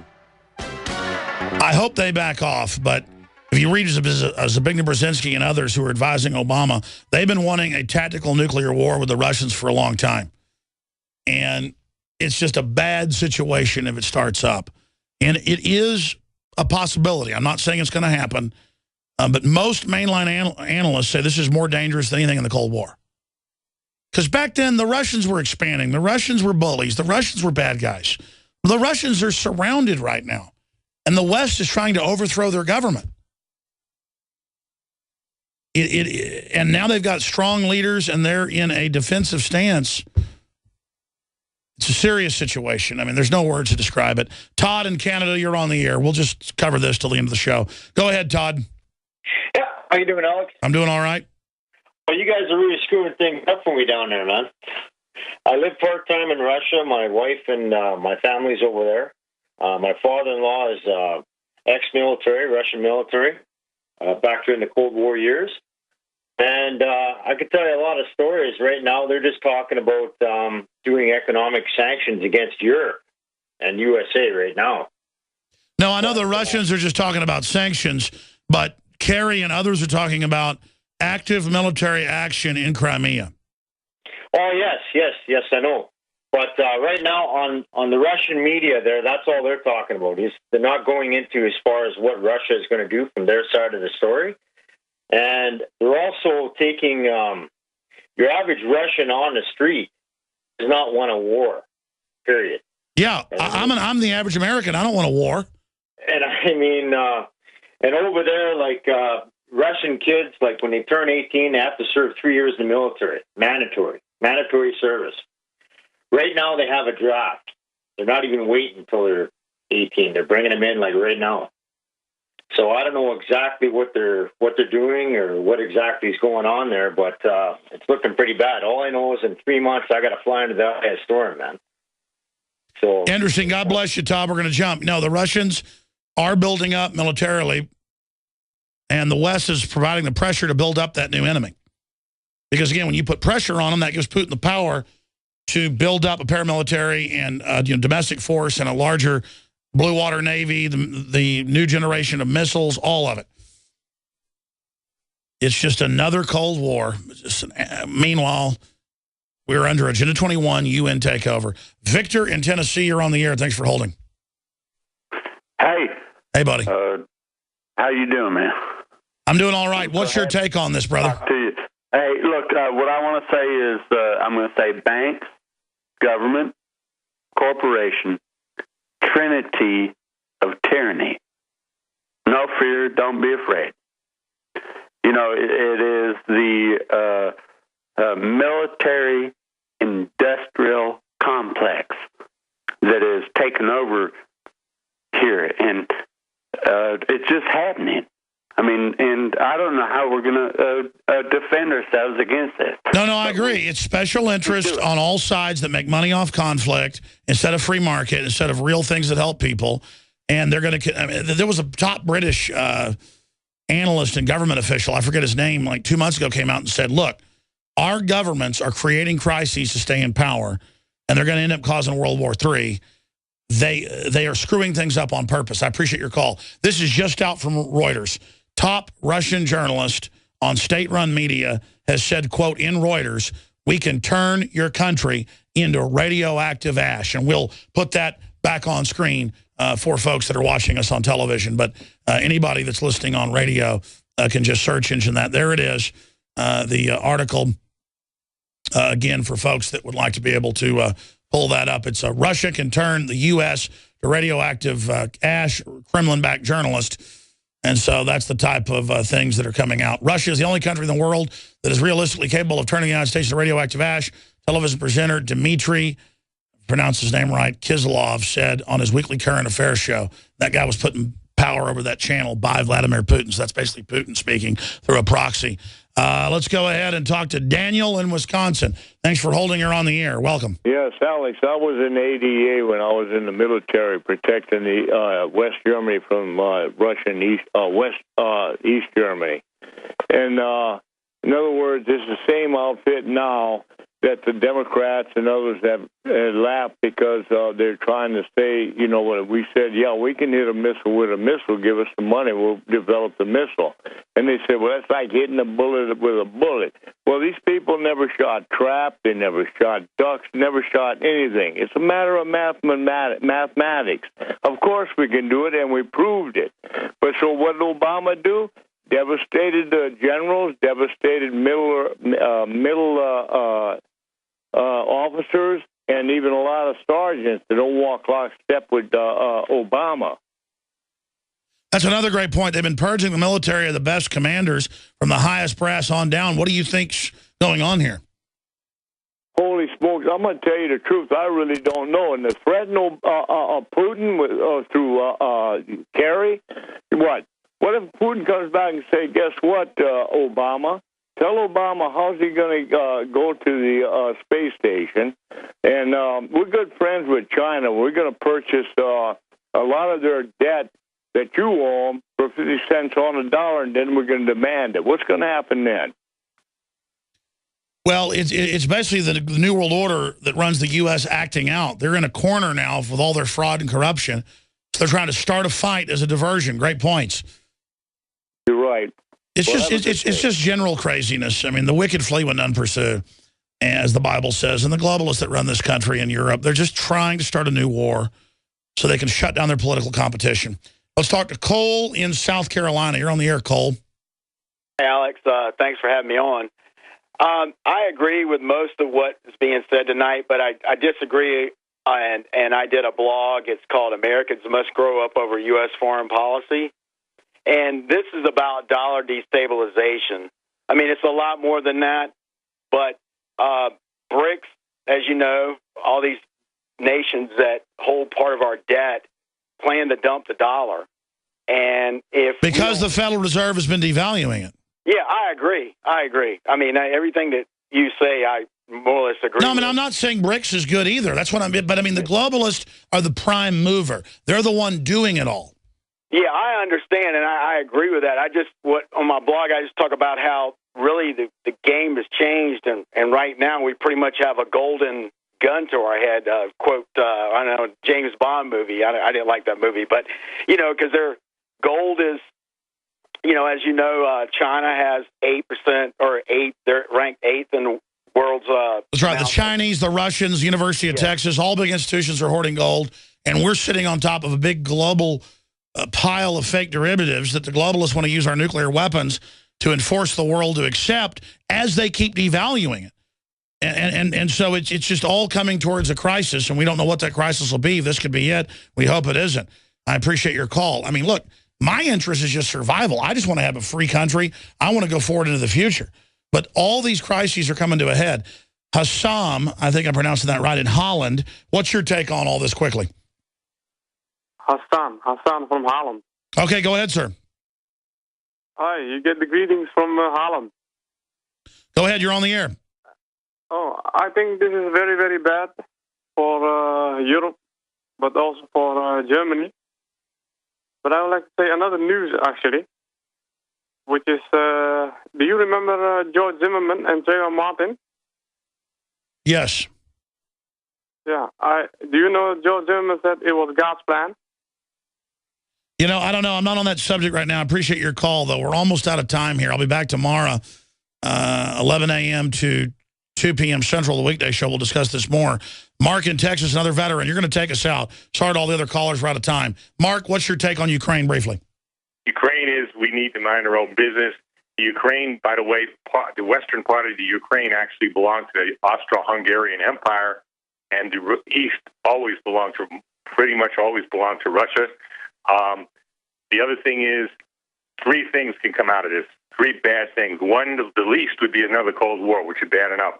S1: I hope they back off, but if you read Zbigniew Brzezinski and others who are advising Obama, they've been wanting a tactical nuclear war with the Russians for a long time. And it's just a bad situation if it starts up. And it is a possibility. I'm not saying it's going to happen. But most mainline analysts say this is more dangerous than anything in the Cold War. Because back then, the Russians were expanding. The Russians were bullies. The Russians were bad guys. The Russians are surrounded right now. And the West is trying to overthrow their government. And now they've got strong leaders, and they're in a defensive stance. It's a serious situation. I mean, there's no words to describe it. Todd in Canada, you're on the air. We'll just cover this till the end of the show. Go ahead, Todd.
S12: Yeah, how you doing, Alex?
S1: I'm doing all right.
S12: Well, you guys are really screwing things up for me down there, man. I live part-time in Russia. My wife and my family's over there. My father-in-law is ex-military, Russian military, back during the Cold War years. And I could tell you a lot of stories. Right now, they're just talking about doing economic sanctions against Europe and USA right now.
S1: No, I know the Russians are just talking about sanctions, but Kerry and others are talking about active military action in Crimea.
S12: Oh, yes, I know. But right now on the Russian media there, that's all they're talking about. They're not going into as far as what Russia is going to do from their side of the story. And they're also taking your average Russian on the street does not want a war, period.
S1: Yeah, I'm the average American. I don't want a war.
S12: And I mean, and over there, like Russian kids, like when they turn 18, they have to serve 3 years in the military, mandatory service. Right now, they have a draft. They're not even waiting until they're 18. They're bringing them in like right now. So I don't know exactly what they're doing or what exactly is going on there, but it's looking pretty bad. All I know is in 3 months I got to fly into the eye of the storm, man. So
S1: interesting. God bless you, Todd. We're going to jump. No, the Russians are building up militarily, and the West is providing the pressure to build up that new enemy. Because again, when you put pressure on them, that gives Putin the power to build up a paramilitary and domestic force and a larger Blue Water Navy, the new generation of missiles, all of it. It's just another Cold War. Meanwhile, we're under Agenda 21 UN takeover. Victor in Tennessee, you're on the air. Thanks for holding.
S13: Hey.
S1: Hey, buddy.
S13: How you doing, man?
S1: I'm doing all right. What's your take on this, brother?
S13: Hey, look, what I want to say is I'm going to say banks, government, corporation, trinity of tyranny. No fear, don't be afraid. You know, it is the military industrial complex that is taken over here, and it's just happening. I mean, and I don't know how we're going to defend ourselves against this.
S1: No, I agree. It's special interest on all sides that make money off conflict instead of free market, instead of real things that help people. And they're going to, I mean, there was a top British analyst and government official, I forget his name, like 2 months ago came out and said, look, our governments are creating crises to stay in power, and they're going to end up causing World War III. They are screwing things up on purpose. I appreciate your call. This is just out from Reuters. Top Russian journalist on state-run media has said, quote, in Reuters, we can turn your country into radioactive ash. And we'll put that back on screen for folks that are watching us on television. But anybody that's listening on radio can just search engine that. There it is, the article, again, for folks that would like to be able to pull that up. It's Russia can turn the U.S. to radioactive ash, Kremlin-backed journalist. And so that's the type of things that are coming out. Russia is the only country in the world that is realistically capable of turning the United States to radioactive ash. Television presenter Dmitry, pronounce his name right, Kislov, said on his weekly current affairs show, that guy was putting power over that channel by Vladimir Putin. So that's basically Putin speaking through a proxy. Let's go ahead and talk to Daniel in Wisconsin. Thanks for holding her on the air. Welcome.
S15: Yes, Alex, I was in ADA when I was in the military protecting the West Germany from Russian East Germany. And in other words, it's the same outfit now that the Democrats and others have laughed because they're trying to say, you know, what we said, yeah, we can hit a missile with a missile, give us the money, we'll develop the missile. And they said, well, that's like hitting a bullet with a bullet. Well, these people never shot trap, they never shot ducks, never shot anything. It's a matter of mathematics. Of course we can do it, and we proved it. But so what did Obama do? Devastated generals, devastated middle officers, and even a lot of sergeants that don't walk lockstep with Obama.
S1: That's another great point. They've been purging the military of the best commanders from the highest brass on down. What do you think's going on here?
S15: Holy smokes, I'm going to tell you the truth. I really don't know. And the threatening Putin through Kerry, what? What if Putin comes back and say, guess what, Obama? Tell Obama how's he going to go to the space station. And we're good friends with China. We're going to purchase a lot of their debt that you owe them for 50 cents on the dollar, and then we're going to demand it. What's going to happen then?
S1: Well, it's basically the New World Order that runs the U.S. acting out. They're in a corner now with all their fraud and corruption. So they're trying to start a fight as a diversion. Great points.
S15: You're right.
S1: It's just general craziness. I mean, the wicked flee when none pursue, as the Bible says, and the globalists that run this country in Europe, they're just trying to start a new war so they can shut down their political competition. Let's talk to Cole in South Carolina. You're on the air, Cole.
S14: Hey, Alex. Thanks for having me on. I agree with most of what is being said tonight, but I disagree, and I did a blog. It's called Americans Must Grow Up Over U.S. Foreign Policy, and this is about dollar destabilization. I mean, it's a lot more than that, but BRICS, as you know, all these nations that hold part of our debt plan to dump the dollar. And because
S1: the Federal Reserve has been devaluing it.
S14: Yeah, I agree. I mean, everything that you say, I more or less agree with.
S1: No, I mean, I'm not saying BRICS is good either. That's what I mean. But, I mean, the globalists are the prime mover. They're the one doing it all.
S14: Yeah, I understand, and I agree with that. On my blog, I just talk about how really the game has changed, and right now we pretty much have a golden gun to our head. Quote, I don't know, James Bond movie. I didn't like that movie, but, you know, because their gold is, you know, as you know, China has 8% or 8. They're ranked 8th in the world's.
S1: That's right. The Chinese, the Russians, University of Texas, all big institutions are hoarding gold, and we're sitting on top of a big global pile of fake derivatives that the globalists want to use our nuclear weapons to enforce the world to accept as they keep devaluing it. And so it's just all coming towards a crisis, and we don't know what that crisis will be. This could be it. We hope it isn't. I appreciate your call. I mean, look, my interest is just survival. I just want to have a free country. I want to go forward into the future. But all these crises are coming to a head. Hassam, I think I'm pronouncing that right, in Holland. What's your take on all this quickly?
S16: Hassan from Holland.
S1: Okay, go ahead, sir.
S16: Hi, you get the greetings from Holland.
S1: Go ahead, you're on the air.
S16: Oh, I think this is very, very bad for Europe, but also for Germany. But I would like to say another news, actually, which is, do you remember George Zimmerman and Trayvon Martin?
S1: Yes.
S16: Yeah. Do you know George Zimmerman said it was God's plan?
S1: You know, I don't know. I'm not on that subject right now. I appreciate your call, though. We're almost out of time here. I'll be back tomorrow, 11 a.m. to 2 p.m. Central, the weekday show. We'll discuss this more. Mark in Texas, another veteran. You're going to take us out. Sorry to all the other callers. We're out of time. Mark, what's your take on Ukraine briefly?
S17: Ukraine is, we need to mind our own business. The Ukraine, by the way, the western part of the Ukraine actually belonged to the Austro-Hungarian Empire, and the east pretty much always belonged to Russia. The other thing is, 3 things can come out of this. 3 bad things. One, the least, would be another Cold War, which is bad enough.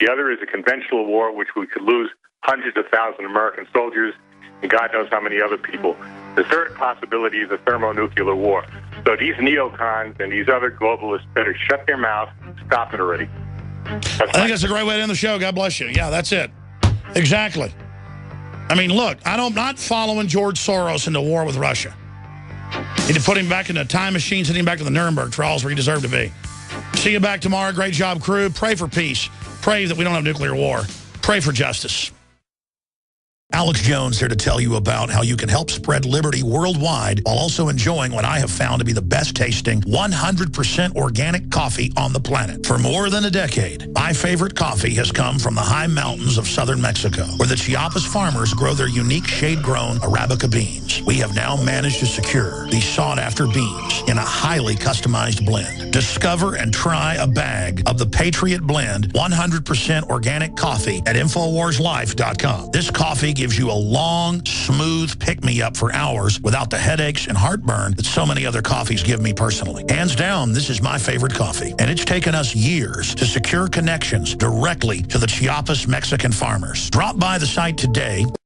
S17: The other is a conventional war, which we could lose hundreds of thousands of American soldiers, and God knows how many other people. The third possibility is a thermonuclear war. So these neocons and these other globalists better shut their mouth, stop it already.
S1: I think that's a great way to end the show. God bless you. Yeah, that's it. Exactly. I mean, look, I'm not following George Soros into war with Russia. Need to put him back in a time machine, send him back to the Nuremberg trials where he deserved to be. See you back tomorrow. Great job, crew. Pray for peace. Pray that we don't have nuclear war. Pray for justice. Alex Jones here to tell you about how you can help spread liberty worldwide while also enjoying what I have found to be the best tasting 100% organic coffee on the planet. For more than a decade, my favorite coffee has come from the high mountains of southern Mexico, where the Chiapas farmers grow their unique shade-grown Arabica beans. We have now managed to secure these sought-after beans in a highly customized blend. Discover and try a bag of the Patriot Blend 100% organic coffee at InfoWarsLife.com. This coffee gives you a long, smooth pick-me-up for hours without the headaches and heartburn that so many other coffees give me personally. Hands down, this is my favorite coffee, and it's taken us years to secure connections directly to the Chiapas Mexican farmers. Drop by the site today